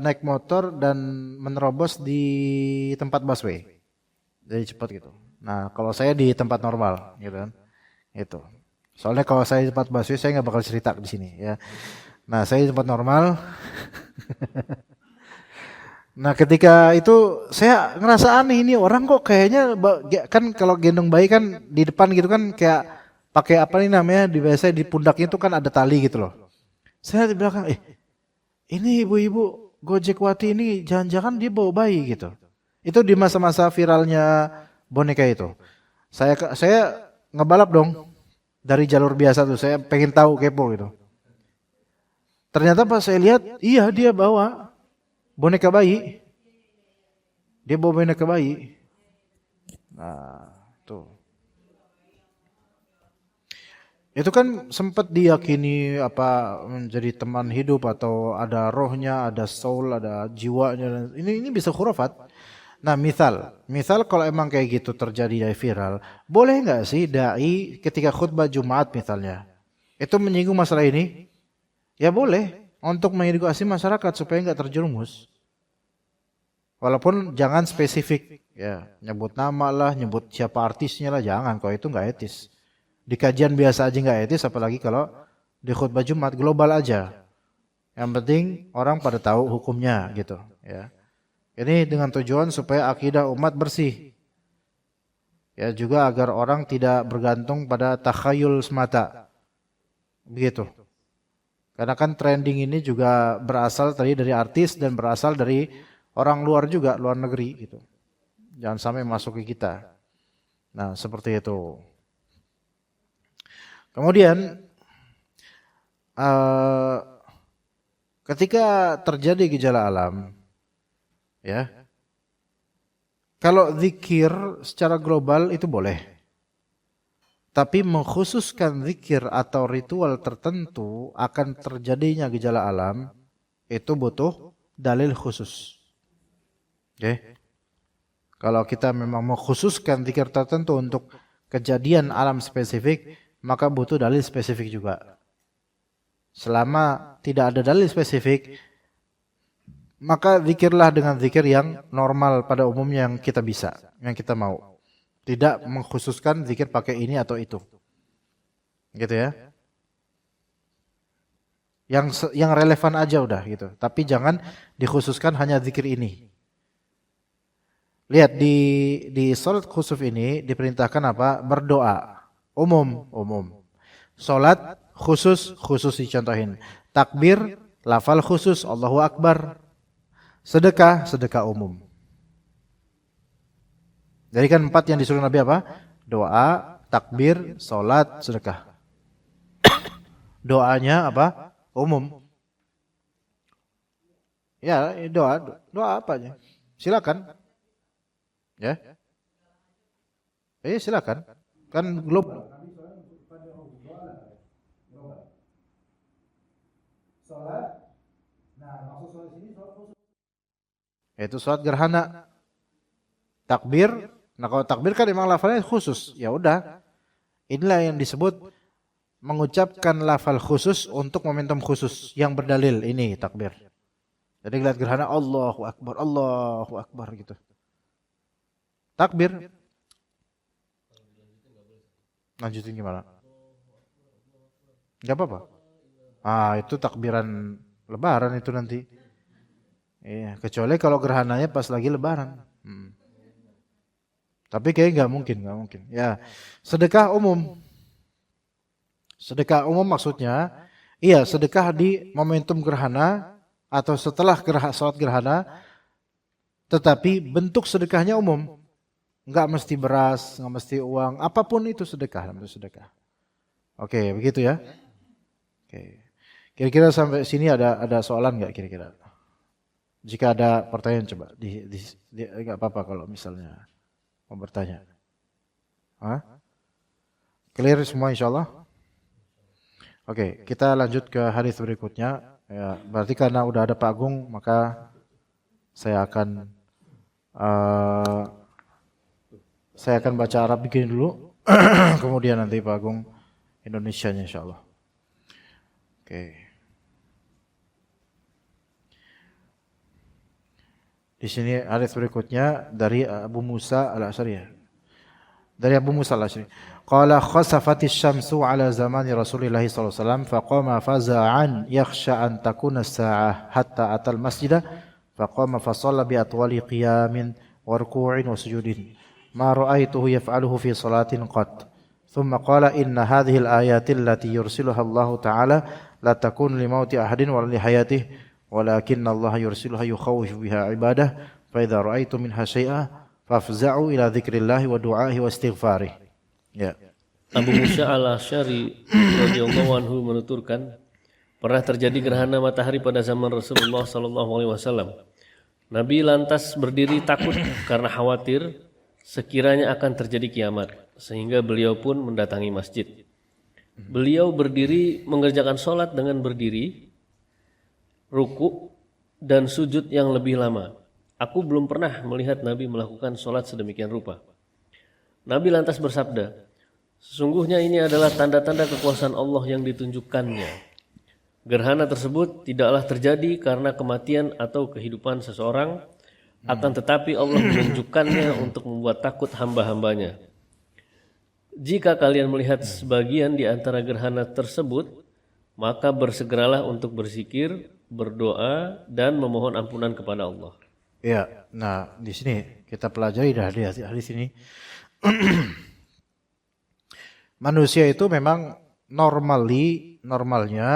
naik motor dan menerobos di tempat busway. Jadi cepat gitu. Nah, kalau saya di tempat normal gitu kan. Itu. Soalnya kalau saya di tempat busway saya nggak bakal cerita di sini ya. Nah, saya di tempat normal. Nah, ketika itu saya ngerasa aneh, ini orang kok kayaknya kan kalau gendong bayi kan di depan gitu kan kayak pakai apa nih namanya, biasanya di pundaknya itu kan ada tali gitu loh. Saya di belakang, ini ibu-ibu Gojekwati ini jangan-jangan dia bawa bayi gitu. Itu di masa-masa viralnya boneka itu. Saya ngebalap dong dari jalur biasa tuh. Saya pengen tahu, kepo gitu. Ternyata pas saya lihat, iya dia bawa boneka bayi. Dia bawa boneka bayi. Nah, tuh. Itu kan sempat diyakini menjadi teman hidup atau ada rohnya, ada soul, ada jiwanya. Ini bisa khurafat. Nah, misal kalau emang kayak gitu terjadi dari viral, boleh nggak sih dai ketika khutbah Jumat misalnya itu menyinggung masalah ini? Ya boleh, untuk mengedukasi masyarakat supaya nggak terjerumus. Walaupun jangan spesifik, ya nyebut nama lah, nyebut siapa artisnya lah, jangan. Kalau itu nggak etis. Di kajian biasa aja nggak etis, apalagi kalau di khutbah Jumat global aja. Yang penting orang pada tahu hukumnya gitu. Ya, ini dengan tujuan supaya akidah umat bersih. Ya, juga agar orang tidak bergantung pada takhayul semata. Begitu. Karena kan trending ini juga berasal tadi dari artis dan berasal dari orang luar juga, luar negeri gitu. Jangan sampai masuk ke kita. Nah, seperti itu. Kemudian ketika terjadi gejala alam, ya, kalau zikir secara global itu boleh, tapi mengkhususkan zikir atau ritual tertentu akan terjadinya gejala alam itu butuh dalil khusus. Oke. Kalau kita memang mengkhususkan zikir tertentu untuk kejadian alam spesifik, maka butuh dalil spesifik juga. Selama tidak ada dalil spesifik, maka zikirlah dengan zikir yang normal pada umumnya yang kita bisa, yang kita mau. Tidak mengkhususkan zikir pakai ini atau itu. Gitu ya. Yang relevan aja udah gitu. Tapi jangan dikhususkan hanya zikir ini. Lihat di salat khusuf ini diperintahkan apa? Berdoa. Umum. Salat khusus dicontohin. Takbir, lafal khusus, Allahu Akbar. Sedekah umum. Jadi kan 4 yang disuruh Nabi apa? Doa, takbir, salat, sedekah. Doanya apa? Umum. Ya, doa apa aja. Silakan. Ya. Silakan. Kan global. Salat. Nah, maksud salat sini salat khusus. Yaitu salat gerhana. Takbir. Nah, kalau takbir kan memang lafalnya khusus. Ya udah. Inilah yang disebut mengucapkan lafal khusus untuk momentum khusus yang berdalil ini takbir. Jadi lihat gerhana Allahu Akbar gitu. Takbir. Lanjutin gimana? Gak apa-apa. Itu takbiran lebaran itu nanti. Iya, kecuali kalau gerhananya pas lagi lebaran. Tapi kayaknya nggak mungkin. Ya, sedekah umum. Sedekah umum maksudnya, iya sedekah di momentum gerhana atau setelah salat gerhana, tetapi bentuk sedekahnya umum. Nggak mesti beras, nggak mesti uang, apapun itu sedekah. Oke, begitu ya. Oke. Kira-kira sampai sini ada soalan nggak kira-kira? Jika ada pertanyaan coba, nggak apa-apa kalau misalnya mau bertanya. Clear semua insyaallah? Oke, kita lanjut ke hadis berikutnya. Ya, berarti karena udah ada Pak Agung, maka saya akan baca Arab begini dulu, kemudian nanti Pak Agung Indonesianya insyaallah. Oke. Di sini hadis berikutnya dari Abu Musa Al-Asy'ari. Qala khasafatis syamsu ala zamani Rasulillah sallallahu alaihi wasallam faqama faza'an yakhsha an takuna as-sa'ah hatta atal masjidah faqama fa shalla bi atwali qiyamin wa ruku'in wa sujudin ma ra'aituhu yaf'aluhu fi salatin qat. Thumma qala inna hadhihi al-ayati allati yursiluha Allah ta'ala la takun li mauti ahadin wa li hayatihi walakinna Allah yursiluha yukhawwifu biha ibadah fa idza ra'aitu minha syai'an fafza'u ila dzikrillah wa du'ahi wa istighfarih. Ya. Abu Musa Al-Asy'ari radhiyallahu anhu menuturkan, pernah terjadi gerhana matahari pada zaman Rasulullah sallallahu alaihi wasallam. Nabi lantas berdiri takut karena khawatir sekiranya akan terjadi kiamat, sehingga beliau pun mendatangi masjid. Beliau berdiri mengerjakan salat dengan berdiri, ruku dan sujud yang lebih lama. Aku belum pernah melihat Nabi melakukan salat sedemikian rupa. Nabi lantas bersabda, sesungguhnya ini adalah tanda-tanda kekuasaan Allah yang ditunjukkannya. Gerhana tersebut tidaklah terjadi karena kematian atau kehidupan seseorang, akan tetapi Allah menunjukkannya untuk membuat takut hamba-hambanya. Jika kalian melihat sebagian di antara gerhana tersebut, maka bersegeralah untuk berzikir, berdoa, dan memohon ampunan kepada Allah. Ya, nah di sini kita pelajari dari hadis ini. Manusia itu memang normalnya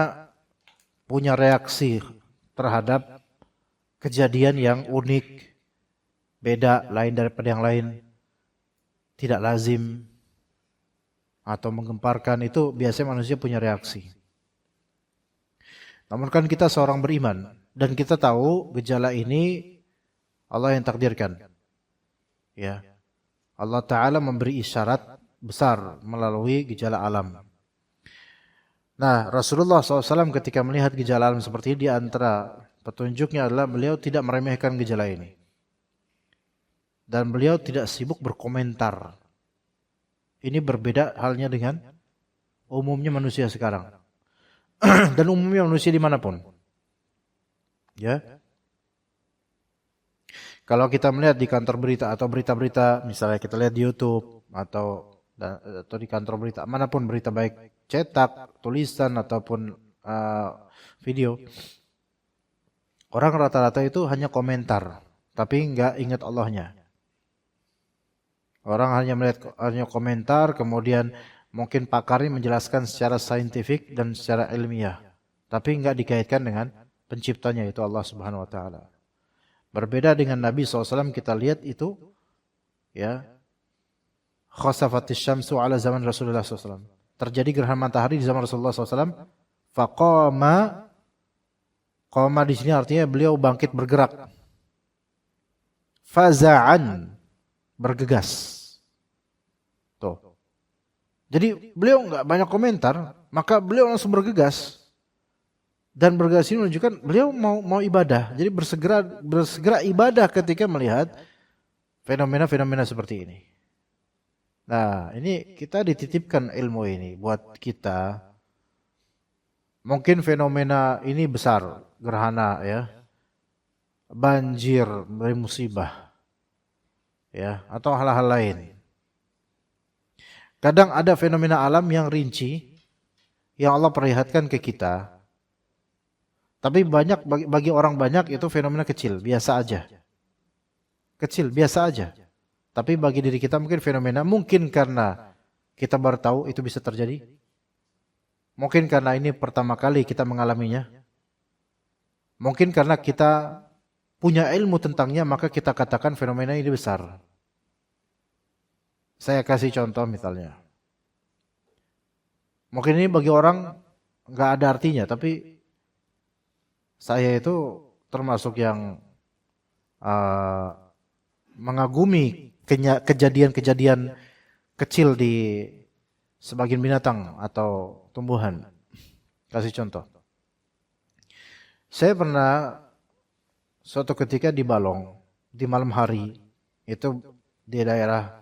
punya reaksi terhadap kejadian yang unik, beda, lain daripada yang lain, tidak lazim atau menggemparkan, itu biasanya manusia punya reaksi. Namun kan kita seorang beriman dan kita tahu gejala ini Allah yang takdirkan. Ya. Allah Ta'ala memberi isyarat besar melalui gejala alam. Nah, Rasulullah SAW ketika melihat gejala alam seperti ini, di antara petunjuknya adalah beliau tidak meremehkan gejala ini. Dan beliau tidak sibuk berkomentar. Ini berbeda halnya dengan umumnya manusia sekarang. Dan umumnya manusia dimanapun. Ya. Kalau kita melihat di kantor berita atau berita-berita, misalnya kita lihat di YouTube atau di kantor berita, manapun berita baik cetak, tulisan ataupun video, orang rata-rata itu hanya komentar, tapi nggak ingat Allahnya. Orang hanya melihat hanya komentar, kemudian mungkin pakarnya menjelaskan secara saintifik dan secara ilmiah, tapi nggak dikaitkan dengan penciptanya, itu Allah Subhanahu Wa Taala. Berbeda dengan Nabi SAW, kita lihat itu, ya, khasafatis syamsu ala zaman Rasulullah SAW. Terjadi gerhana matahari di zaman Rasulullah SAW. Faqama, qama di sini artinya beliau bangkit bergerak. Faza'an, bergegas. Tuh. Jadi beliau nggak banyak komentar, maka beliau langsung bergegas. Dan bergegas ini menunjukkan beliau mau ibadah. Jadi bersegera ibadah ketika melihat fenomena-fenomena seperti ini. Nah, ini kita dititipkan ilmu ini buat kita. Mungkin fenomena ini besar, gerhana ya. Banjir dari musibah. Ya, atau hal-hal lain. Kadang ada fenomena alam yang rinci yang Allah perlihatkan ke kita. Tapi bagi orang banyak itu fenomena kecil, biasa aja. Kecil, biasa aja. Tapi bagi diri kita mungkin fenomena, mungkin karena kita baru tahu itu bisa terjadi. Mungkin karena ini pertama kali kita mengalaminya. Mungkin karena kita punya ilmu tentangnya, maka kita katakan fenomena ini besar. Saya kasih contoh misalnya. Mungkin ini bagi orang nggak ada artinya, tapi saya itu termasuk yang mengagumi kejadian-kejadian kecil di sebagian binatang atau tumbuhan. Kasih contoh. Saya pernah suatu ketika di Balong, di malam hari, itu di daerah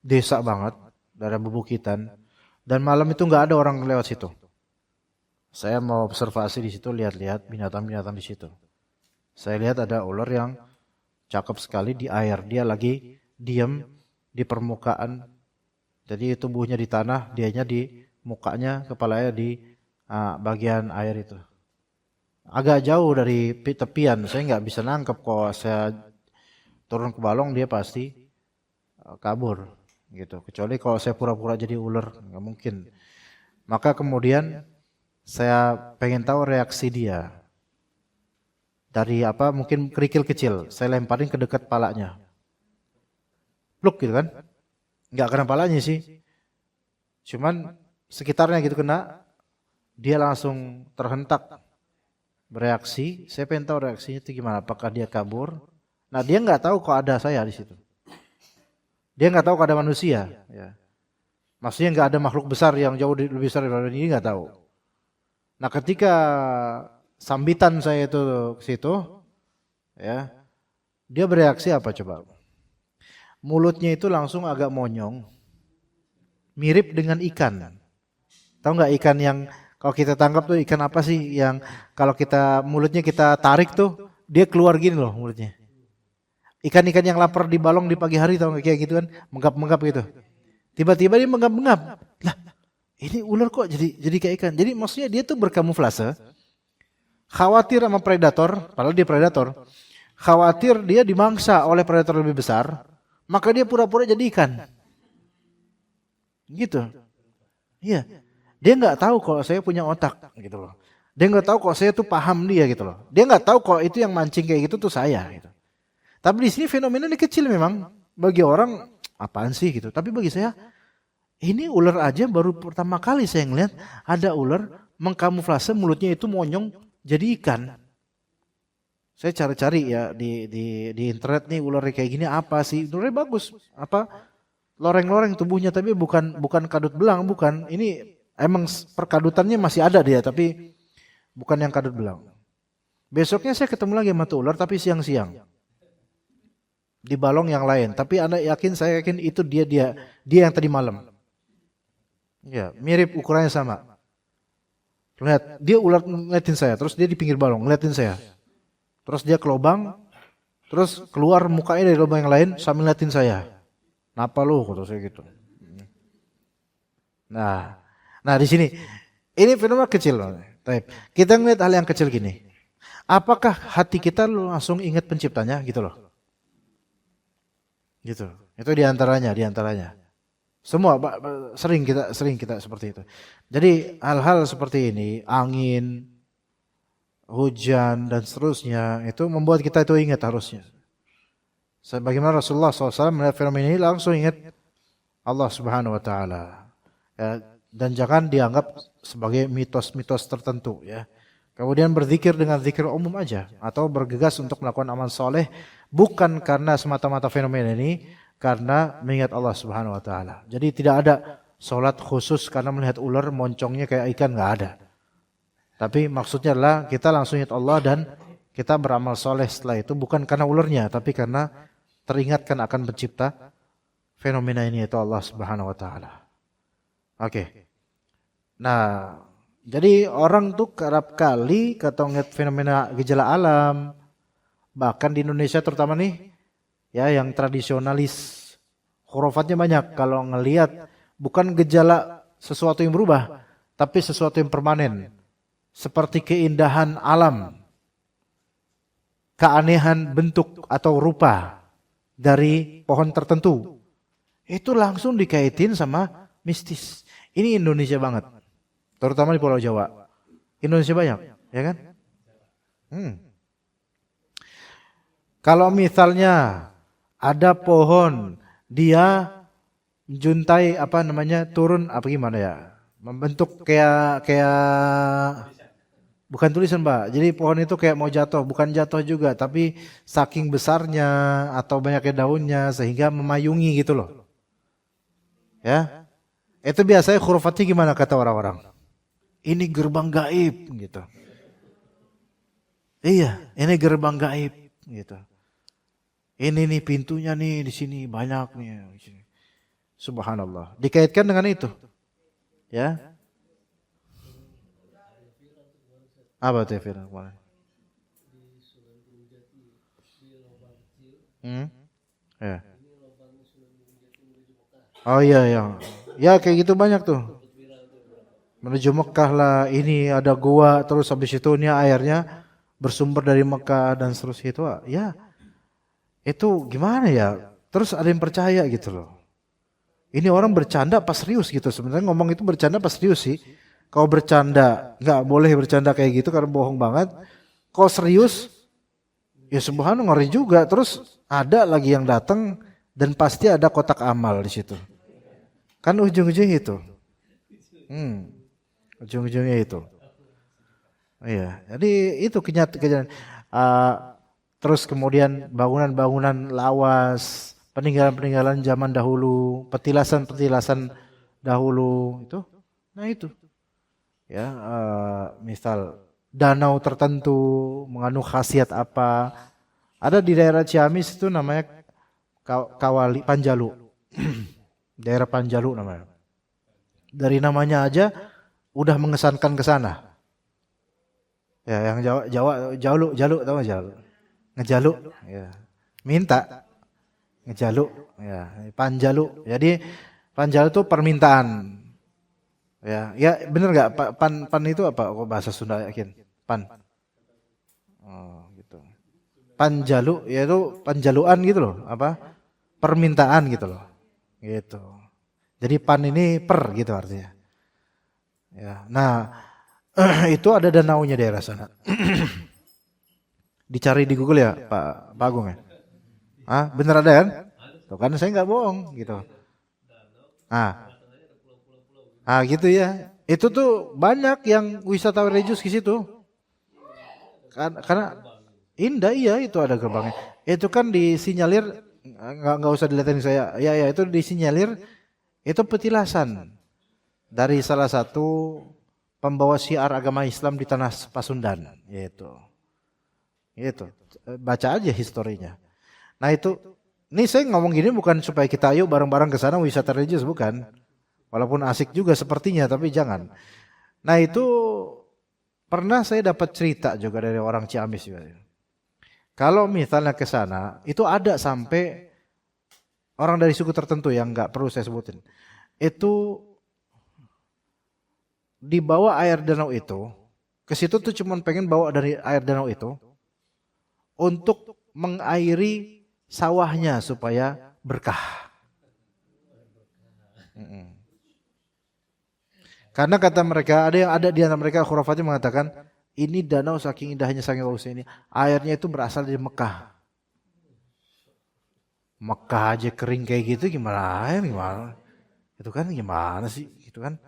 desa banget, daerah Bebukitan, dan malam itu nggak ada orang lewat situ. Saya mau observasi di situ, lihat-lihat binatang-binatang di situ. Saya lihat ada ular yang cakep sekali di air. Dia lagi diam di permukaan. Jadi tubuhnya di tanah, dianya di mukanya, kepalanya di bagian air itu. Agak jauh dari tepian, saya nggak bisa nangkep. Kalau saya turun ke balong, dia pasti kabur, gitu. Kecuali kalau saya pura-pura jadi ular, nggak mungkin. Maka kemudian saya pengen tahu reaksi dia. Dari apa? Mungkin kerikil kecil. Saya lemparin ke dekat palanya. Pluk gitu kan? Nggak kena palanya sih. Cuman sekitarnya gitu kena. Dia langsung terhentak. Bereaksi. Saya pengen tahu reaksinya itu gimana. Apakah dia kabur? Nah, dia nggak tahu kok ada saya di situ. Dia nggak tahu kok ada manusia. Ya. Maksudnya nggak ada makhluk besar yang jauh lebih besar daripada ini, nggak tahu. Nah, ketika sambitan saya itu ke situ, ya, dia bereaksi apa coba? Mulutnya itu langsung agak monyong, mirip dengan ikan. Tahu nggak ikan yang kalau kita tangkap tuh ikan apa sih yang kalau kita mulutnya kita tarik tuh dia keluar gini loh mulutnya. Ikan-ikan yang lapar di Balong di pagi hari, tahu nggak kayak gitu kan, menggap-menggap gitu. Tiba-tiba dia menggap-menggap. Lah, ini ular kok jadi kayak ikan. Jadi maksudnya dia tuh berkamuflase. Khawatir sama predator, padahal dia predator. Khawatir dia dimangsa oleh predator lebih besar, maka dia pura-pura jadi ikan. Gitu. Iya. Dia nggak tahu kalau saya punya otak gitu loh. Dia nggak tahu kalau saya tuh paham dia gitu loh. Dia nggak tahu kalau itu yang mancing kayak gitu tuh saya gitu. Tapi di sini fenomena ini kecil memang. Bagi orang apaan sih gitu. Tapi bagi saya ini ular aja baru pertama kali saya ngeliat ada ular mengkamuflase mulutnya itu monyong jadi ikan. Saya cari-cari ya di internet nih ular kayak gini apa sih? Ularnya bagus. Apa? Loreng-loreng tubuhnya tapi bukan kadut belang, bukan. Ini emang perkadutannya masih ada dia tapi bukan yang kadut belang. Besoknya saya ketemu lagi sama tuh ular tapi siang-siang. Di Balong yang lain, tapi saya yakin itu dia yang tadi malam. Ya, mirip ukurannya sama. Lihat, dia ular ngeliatin saya, terus dia di pinggir balong ngeliatin saya. Terus dia ke lubang, Terus keluar mukanya dari lubang yang lain sambil ngeliatin saya. Napa lu, kata saya gitu. Nah di sini ini fenomena kecil. Kita ngeliat hal yang kecil gini. Apakah hati kita langsung ingat penciptanya gitu loh? Gitu. Itu diantaranya. Semua sering kita seperti itu. Jadi hal-hal seperti ini, angin, hujan dan seterusnya itu membuat kita itu ingat harusnya. Sebagaimana Rasulullah SAW melihat fenomena ini langsung ingat Allah Subhanahu Wa Taala. Ya, dan jangan dianggap sebagai mitos-mitos tertentu ya. Kemudian berzikir dengan zikir umum aja atau bergegas untuk melakukan amal soleh bukan karena semata-mata fenomena ini, karena mengingat Allah Subhanahu Wa Taala. Jadi tidak ada sholat khusus karena melihat ular moncongnya kayak ikan, nggak ada. Tapi maksudnya adalah kita langsung ingat Allah dan kita beramal soleh setelah itu bukan karena ularnya, tapi karena teringatkan akan pencipta fenomena ini yaitu Allah Subhanahu Wa Taala. Oke. Nah, jadi orang tuh kerap kali kata ngeliat fenomena gejala alam, bahkan di Indonesia terutama nih, ya yang tradisionalis, khurufatnya banyak. Kalau ngelihat bukan gejala sesuatu yang berubah, tapi sesuatu yang permanen, seperti keindahan alam, keanehan bentuk atau rupa dari pohon tertentu, itu langsung dikaitin sama mistis. Ini Indonesia banget, terutama di Pulau Jawa. Indonesia banyak, ya kan? Kalau misalnya ada pohon, dia juntai turun gimana ya? Membentuk kayak bukan tulisan, Mbak. Jadi pohon itu kayak mau jatuh, bukan jatuh juga, tapi saking besarnya atau banyaknya daunnya sehingga memayungi gitu loh. Ya. Itu biasanya hurufatnya gimana kata orang-orang? Ini gerbang gaib gitu. Iya, ini gerbang gaib gitu. Ini nih pintunya nih di sini banyak nih. Subhanallah. Dikaitkan dengan itu. Ya. Apa tuh firman kemarin? Ya. Oh iya ya. Ya kayak gitu banyak tuh. Menuju Mekah lah, ini ada gua, terus habis itu ini airnya bersumber dari Mekah dan seterusnya itu. Ya. Itu gimana ya? Terus ada yang percaya gitu loh. Ini orang bercanda pas serius gitu. Sebenarnya ngomong itu bercanda pas serius sih. Kalau bercanda, nggak boleh bercanda kayak gitu karena bohong banget. Kalau serius, ya subhanallah ngeri juga. Terus ada lagi yang datang dan pasti ada kotak amal di situ. Kan ujung-ujungnya itu. Ujung-ujungnya itu. Iya, jadi itu kenyataan. Terus kemudian bangunan-bangunan lawas, peninggalan-peninggalan zaman dahulu, petilasan-petilasan dahulu itu. Nah itu. Ya, misal danau tertentu mengandung khasiat apa. Ada di daerah Ciamis itu namanya Kawali Panjalu. Daerah Panjalu namanya. Dari namanya aja udah mengesankan ke sana. Ya, yang Jawa jaluk tahu nggak jaluk? Ngejaluk, ya. Minta ngejaluk, ya. Panjalu. Jadi Panjalu itu permintaan. Ya benar nggak? Pan itu apa? Kok bahasa Sunda yakin? Pan. Oh, gitu. Panjalu, yaitu panjaluan gitu loh, apa? Permintaan gitu loh. Gitu. Jadi pan ini per gitu artinya. Ya. Nah, itu ada danaunya daerah sana. Dicari di Google ya, Pak Agung ya. Bener ada kan? Tuh kan saya nggak bohong gitu. Gitu ya. Itu tuh banyak yang wisatawan religius di situ. Karena indah, iya itu ada gerbangnya. Itu kan disinyalir, nggak usah dilihatin saya. Ya itu disinyalir itu petilasan dari salah satu pembawa syiar agama Islam di tanah Pasundan, yaitu. Baca aja historinya. Nah itu, ini saya ngomong gini bukan supaya kita ayo bareng-bareng ke sana wisata religius, bukan. Walaupun asik juga sepertinya, tapi jangan. Nah itu pernah saya dapat cerita juga dari orang Ciamis juga. Kalau misalnya ke sana, itu ada sampai orang dari suku tertentu yang nggak perlu saya sebutin. Itu dibawa air danau itu, ke situ tuh cuma pengen bawa dari air danau itu untuk mengairi sawahnya supaya berkah. Karena kata mereka, ada di antara mereka khurafatnya mengatakan, ini danau saking indahnya, saking bagusnya ini, airnya itu berasal dari Mekah. Mekah aja kering kayak gitu, gimana air gimana? Itu kan gimana sih, gitu kan?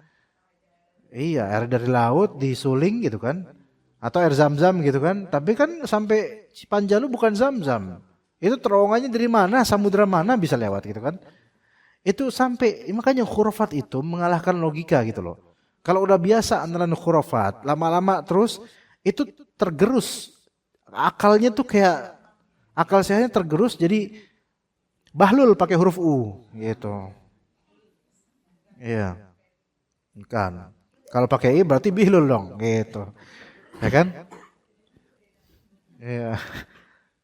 Iya, air dari laut disuling gitu kan, atau air zam-zam gitu kan. Tapi kan sampai Cipanjalu bukan zam-zam. Itu terowongannya dari mana, samudra mana bisa lewat gitu kan? Itu sampai, makanya khurafat itu mengalahkan logika gitu loh. Kalau udah biasa antara khurafat, lama-lama terus itu tergerus. Akalnya tuh kayak, akal sehatnya tergerus jadi bahlul pakai huruf U gitu. Iya. Kan. Kalau pakai I berarti bihlul dong gitu. Ya kan? Iya.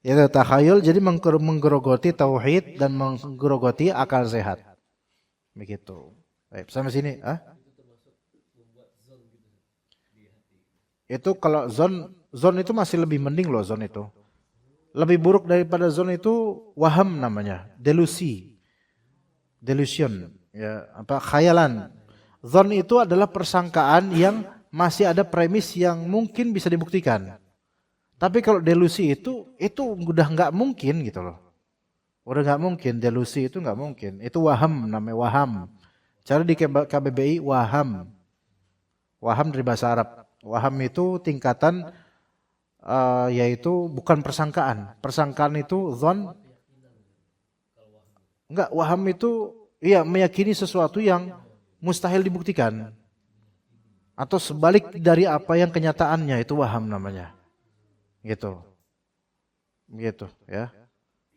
Itu takhayul jadi menggerogoti tauhid dan menggerogoti akal sehat. Begitu. Baik, sampai sini, Itu kalau zon itu masih lebih mending loh zon itu. Lebih buruk daripada zon itu waham namanya, delusion, ya apa khayalan. Zon itu adalah persangkaan yang masih ada premis yang mungkin bisa dibuktikan. Tapi kalau delusi itu udah nggak mungkin gitu loh. Udah nggak mungkin, delusi itu nggak mungkin. Itu waham namanya waham. Cara di KBBI waham. Waham dari bahasa Arab. Waham itu tingkatan yaitu bukan persangkaan. Persangkaan itu zon. Enggak, waham itu iya meyakini sesuatu yang mustahil dibuktikan. Atau sebalik dari apa yang kenyataannya, itu waham namanya. Gitu ya.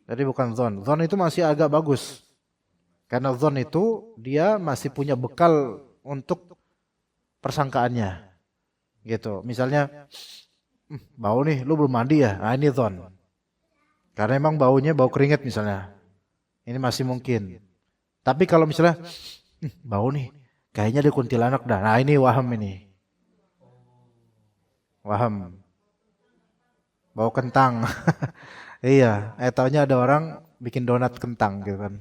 Jadi bukan zon. Zon itu masih agak bagus. Karena zon itu dia masih punya bekal untuk persangkaannya. Gitu. Misalnya bau nih, lu belum mandi ya? Nah ini zon. Karena emang baunya bau keringat misalnya. Ini masih mungkin. Tapi kalau misalnya bau nih, kayaknya ada kuntilanak dah. Nah ini waham ini. Waham. Bau kentang. Iya, taunya ada orang bikin donat kentang gitu kan.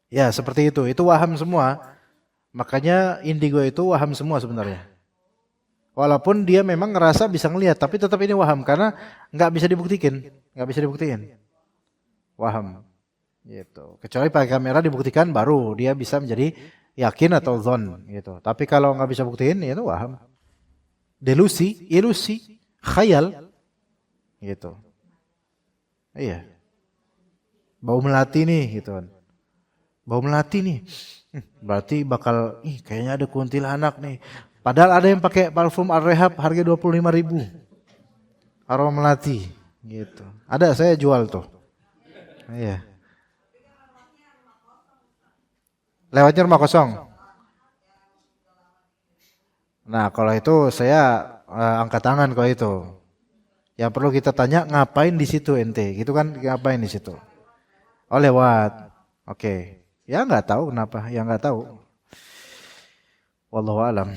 Ya seperti itu waham semua. Makanya indigo itu waham semua sebenarnya. Walaupun dia memang ngerasa bisa ngelihat, tapi tetap ini waham karena nggak bisa dibuktikan, Waham, gitu. Kecuali pakai kamera dibuktikan, baru dia bisa menjadi yakin atau zon, gitu. Tapi kalau nggak bisa buktiin, ya itu waham, delusi, ilusi, khayal, gitu. Iya. Bau melati nih, gitu kan. Bau melati nih, berarti bakal, kayaknya ada kuntilanak nih. Padahal ada yang pakai parfum Al-Rehab harga 25.000. Aroma melati gitu. Ada, saya jual tuh. Iya. Lewatnya rumah kosong. Nah, kalau itu saya angkat tangan kalau itu. Yang perlu kita tanya, ngapain di situ ente? Gitu kan, ngapain di situ? Oh, lewat. Oke. Ya nggak tahu kenapa, ya nggak tahu. Wallahu alam.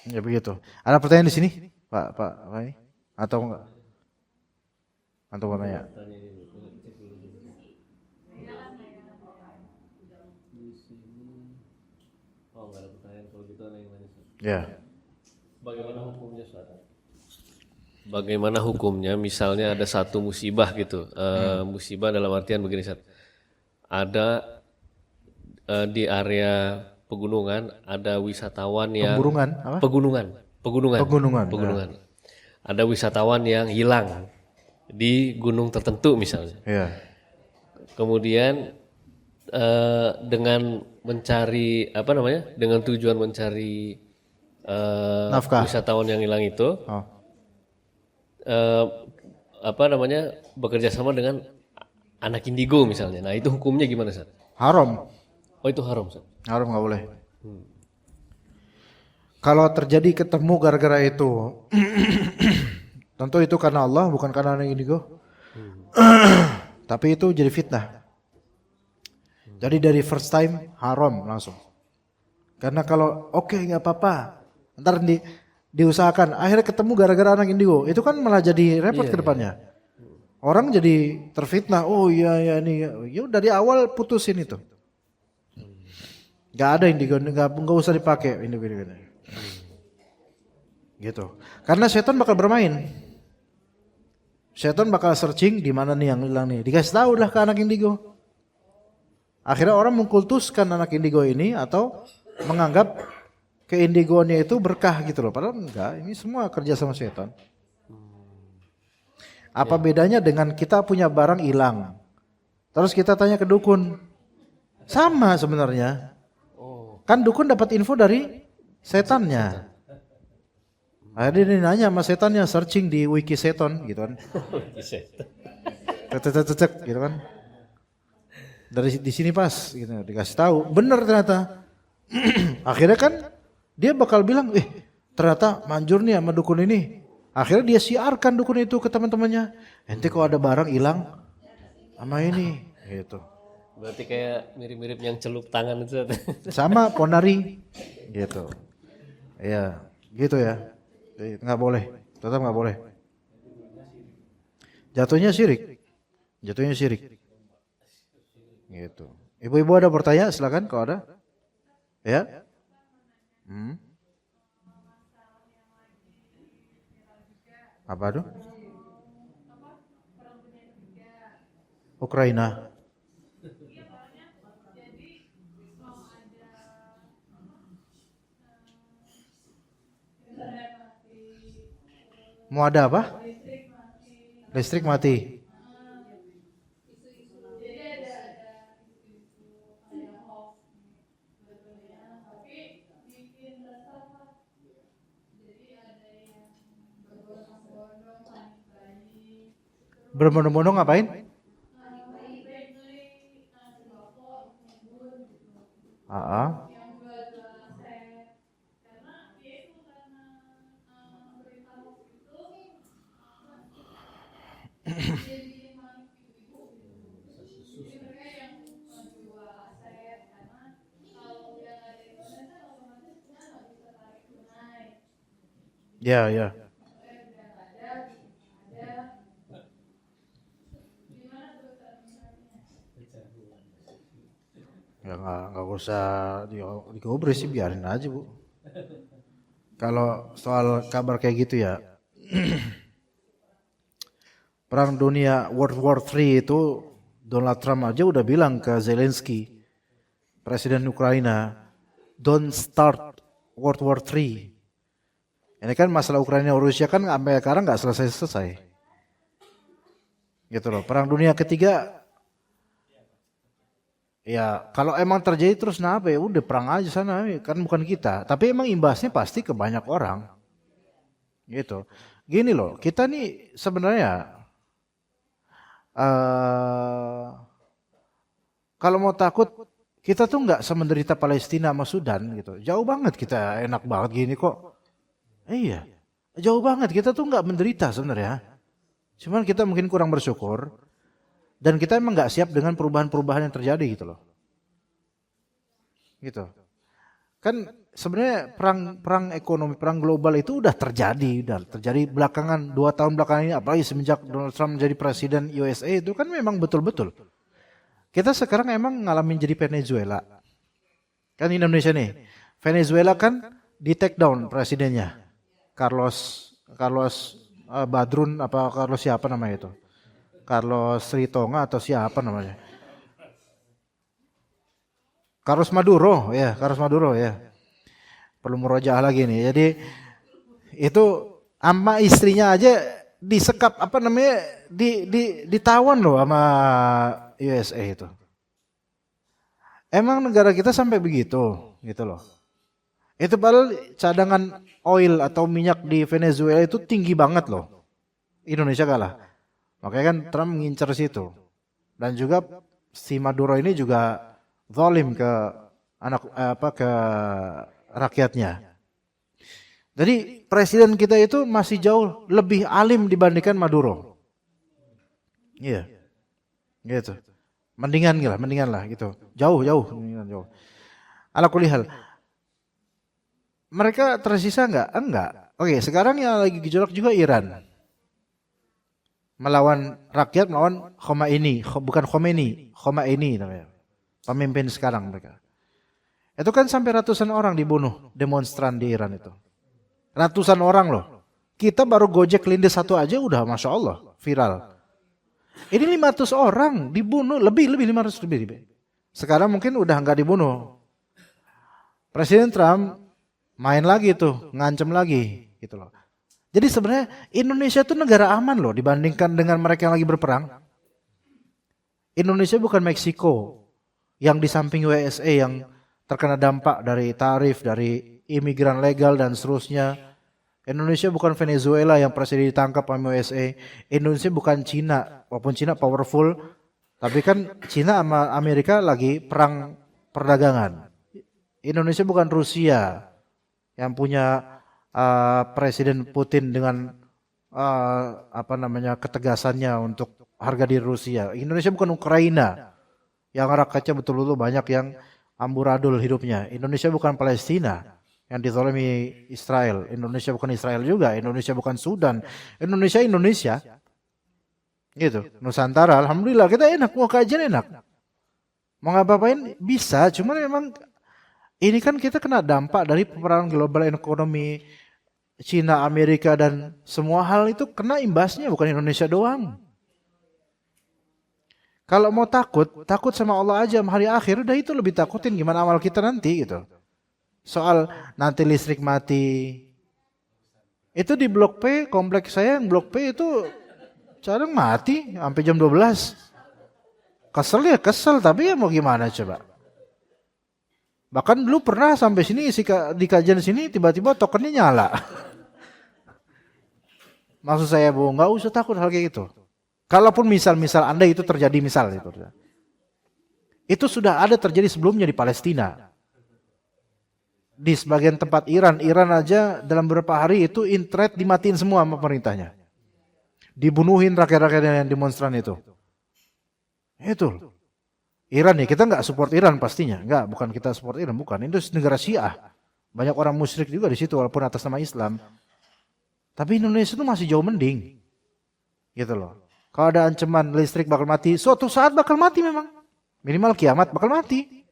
Ya begitu. Ada pertanyaan di sini, Pak ini? Atau enggak? Atau mau tanya? Oh, enggak ada pertanyaan kalau gitu yang lain. Ya. Bagaimana hukumnya, Ustaz? Bagaimana hukumnya misalnya ada satu musibah gitu. Musibah dalam artian begini, Ustaz. Ada di area pegunungan ada wisatawan yang pegunungan. Ada wisatawan yang hilang di gunung tertentu misalnya. Ya. Kemudian dengan mencari dengan tujuan mencari nafkah wisatawan yang hilang itu, bekerja sama dengan anak indigo misalnya. Nah itu hukumnya gimana, Ustaz? Haram. Oh itu haram, Ustaz. Haram, nggak boleh. Kalau terjadi ketemu gara-gara itu, Tentu itu karena Allah, bukan karena anak indigo. Tapi itu jadi fitnah. Jadi dari first time haram langsung. Karena kalau oke, nggak apa-apa, ntar diusahakan, akhirnya ketemu gara-gara anak indigo, itu kan malah jadi repot ke depannya. Orang jadi terfitnah. Oh iya ini, ya dari awal putusin itu. Nggak ada indigo, nggak usah dipakai indigo. Gitu. Karena setan bakal bermain. Setan bakal searching di mana nih yang hilang nih. Dikasih tahu lah ke anak indigo. Akhirnya orang mengkultuskan anak indigo ini atau menganggap keindigonya itu berkah gitu loh. Padahal enggak, ini semua kerja sama setan. Apa bedanya dengan kita punya barang hilang, terus kita tanya ke dukun? Sama sebenarnya. Kan dukun dapat info dari setannya. Akhirnya dia nanya sama setannya, searching di wiki seton gitu kan. Cek gitu kan. Dari di sini pas gitu, dikasih tahu, benar ternyata. Akhirnya kan dia bakal bilang, ternyata manjur nih sama dukun ini. Akhirnya dia siarkan dukun itu ke teman-temannya. Ente kok ada barang hilang sama ini gitu. Berarti kayak mirip-mirip yang celup tangan itu. Sama ponari gitu. Iya, gitu ya. Nggak boleh, tetap nggak boleh. Jatuhnya syirik. Gitu. Ibu-ibu ada pertanyaan, silakan kalau ada. Ya. Apa tuh? Ukraina. Mau ada apa? Listrik mati. Berbondong-bondong ngapain? Ya, ya. Ya nggak usah digubris sih, biarin aja Bu. Kalau soal kabar kayak gitu ya, perang dunia World War III itu Donald Trump aja udah bilang ke Zelensky, Presiden Ukraina, don't start World War III. Ini kan masalah Ukraina Rusia kan sampai sekarang nggak selesai-selesai. Gitu loh. Perang dunia ketiga, ya kalau emang terjadi terus apa ya udah perang aja sana, kan bukan kita. Tapi emang imbasnya pasti ke banyak orang. Gitu. Gini loh, kita nih sebenarnya kalau mau takut kita tuh nggak semenderita Palestina sama Sudan gitu. Jauh banget kita, enak banget gini kok. Iya, jauh banget kita tuh nggak menderita sebenarnya. Cuman kita mungkin kurang bersyukur dan kita emang nggak siap dengan perubahan-perubahan yang terjadi gitu loh. Gitu. Kan sebenarnya perang ekonomi, perang global itu udah terjadi belakangan 2 tahun belakangan ini, apalagi semenjak Donald Trump menjadi presiden USA itu kan memang betul-betul. Kita sekarang emang ngalamin jadi Venezuela. Kan Indonesia nih, Venezuela kan di take down presidennya. Carlos Badrun apa Carlos siapa namanya itu? Carlos Ritonga atau siapa namanya? Carlos Maduro ya. Perlu murojaah lagi nih. Jadi itu sama istrinya aja disekap ditawan loh sama USA itu. Emang negara kita sampai begitu gitu loh. Itu padahal cadangan oil atau minyak di Venezuela itu tinggi banget loh. Indonesia kalah. Makanya kan Trump ngincer situ. Dan juga si Maduro ini juga zalim ke ke rakyatnya. Jadi presiden kita itu masih jauh lebih alim dibandingkan Maduro. Iya. Gitu. Mendingan lah gitu. Jauh. Ala kulli hal. Mereka tersisa enggak? Enggak. Oke, sekarang yang lagi gejolak juga Iran. Melawan rakyat, melawan Khomeini namanya. Pemimpin sekarang mereka. Itu kan sampai ratusan orang dibunuh demonstran di Iran itu. Ratusan orang loh. Kita baru Gojek lindes satu aja udah Masya Allah viral. Ini 500 orang dibunuh, lebih 500 lebih. Sekarang mungkin udah nggak dibunuh. Presiden Trump main lagi tuh, ngancem lagi gitu loh. Jadi sebenarnya Indonesia itu negara aman loh dibandingkan dengan mereka yang lagi berperang. Indonesia bukan Meksiko yang di samping USA yang terkena dampak dari tarif, dari imigran legal dan seterusnya. Indonesia bukan Venezuela yang presiden ditangkap sama USA. Indonesia bukan Cina, walaupun Cina powerful, tapi kan Cina sama Amerika lagi perang perdagangan. Indonesia bukan Rusia yang punya Presiden Putin dengan ketegasannya untuk harga diri Rusia. Indonesia bukan Ukraina yang rakyatnya betul-betul banyak yang amburadul hidupnya. Indonesia bukan Palestina yang dizalimi Israel. Indonesia bukan Israel juga. Indonesia bukan Sudan. Indonesia. Gitu. Nusantara, alhamdulillah kita enak, mau kajian enak. Mau ngapain bisa, cuman memang ini kan kita kena dampak dari peperangan global ekonomi Cina, Amerika dan semua hal itu kena imbasnya, bukan Indonesia doang. Kalau mau takut sama Allah aja hari akhir, udah itu lebih takutin gimana amal kita nanti gitu. Soal nanti listrik mati. Itu di Blok P, kompleks saya yang Blok P itu kadang mati sampai jam 12. Kesel, tapi ya mau gimana coba. Bahkan dulu pernah sampai sini di kajian sini tiba-tiba tokennya nyala. Maksud saya Bu, nggak usah takut hal kayak gitu. Kalaupun misal Anda itu terjadi misal itu sudah ada terjadi sebelumnya di Palestina. Di sebagian tempat Iran aja dalam beberapa hari itu internet dimatiin semua sama pemerintahnya. Dibunuhin rakyat-rakyat yang demonstran itu. Itu. Iran ya, kita nggak support Iran pastinya. Bukan kita support Iran, bukan. Itu negara Syiah. Banyak orang musyrik juga di situ walaupun atas nama Islam. Tapi Indonesia itu masih jauh mending. Gitu loh. Kalau ada ancaman listrik bakal mati, suatu saat bakal mati memang. Minimal kiamat bakal mati.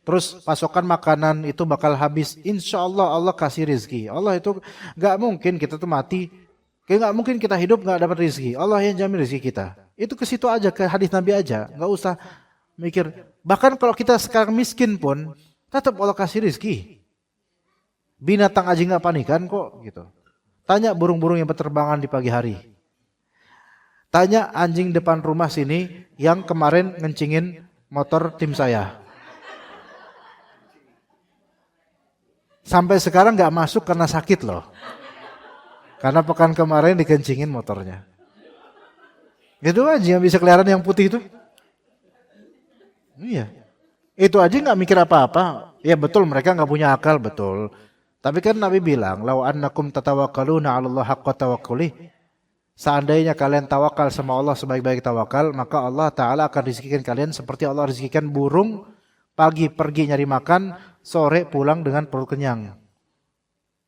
Terus pasokan makanan itu bakal habis. Insya Allah Allah kasih rizki. Allah itu nggak mungkin kita tuh mati. Nggak mungkin kita hidup nggak dapat rizki. Allah yang jamin rizki kita. Itu ke situ aja, ke hadis Nabi aja. Nggak usah mikir. Bahkan kalau kita sekarang miskin pun, tetap Allah kasih rizki. Binatang aja nggak panikan kok gitu. Tanya burung-burung yang berterbangan di pagi hari. Tanya anjing depan rumah sini yang kemarin ngencingin motor tim saya. Sampai sekarang nggak masuk karena sakit loh. Karena pekan kemarin dikencingin motornya. Itu anjing yang bisa keliaran yang putih itu. Iya. Itu aja nggak mikir apa-apa. Ya betul mereka nggak punya akal, betul. Tapi kan Nabi bilang, "Lau annakum tatawakkaluna 'ala Allah haqqa tawakkuli." Seandainya kalian tawakal sama Allah sebaik-baik tawakal, maka Allah Ta'ala akan rizkikan kalian seperti Allah rizkikan burung pagi pergi nyari makan, sore pulang dengan perut kenyang.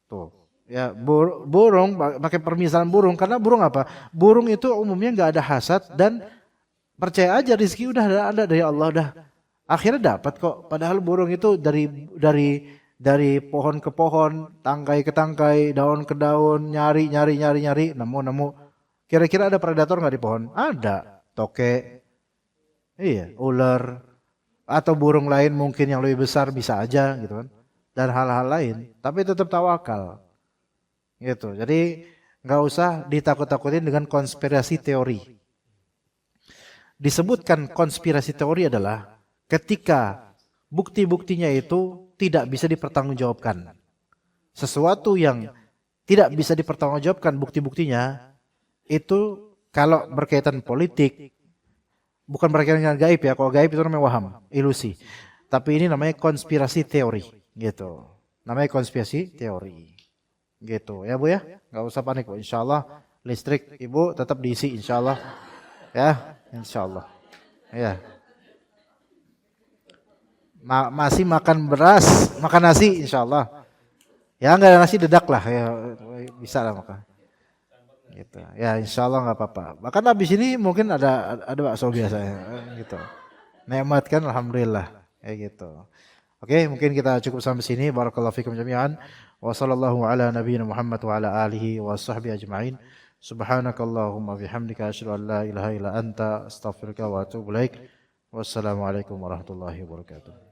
Tuh. Ya, burung pakai permisalan burung karena burung apa? Burung itu umumnya nggak ada hasad dan percaya aja rezeki udah ada dari Allah dah. Akhirnya dapat kok. Padahal burung itu dari pohon ke pohon, tangkai ke tangkai, daun ke daun, nyari, nemu. Kira-kira ada predator nggak di pohon? Ada, toke, iya, ular, atau burung lain mungkin yang lebih besar bisa aja gitu kan. Dan hal-hal lain, tapi tetap tawakal. Gitu. Jadi nggak usah ditakut-takutin dengan konspirasi teori. Disebutkan konspirasi teori adalah ketika bukti-buktinya itu tidak bisa dipertanggungjawabkan. Sesuatu yang tidak bisa dipertanggungjawabkan bukti-buktinya itu kalau berkaitan politik, bukan berkaitan dengan gaib ya. Kalau gaib itu namanya waham, ilusi. Tapi ini namanya konspirasi teori gitu. namanya konspirasi teori. Gitu ya Bu ya, nggak usah panik Bu. Insya Allah listrik Ibu tetap diisi insya Allah ya, insya Allah ya. Masih makan beras, makan nasi insya Allah. Ya nggak ada nasi dedak lah ya, bisa lah makan. Gitu. Ya insya Allah nggak apa-apa. Bahkan habis ini mungkin ada bakso biasa ya, gitu. Nikmat kan, alhamdulillah. Ya gitu. Oke, mungkin kita cukup sampai sini. Barakallahu fikum jami'an. Wa sallallahu ala nabiyyina Muhammad wa ala alihi wa sahbihi ajma'in. Subhanakallahumma bihamdika asyhadu an la ilaha illa anta astaghfiruka wa atubu ilaik. Wassalamualaikum warahmatullahi wabarakatuh.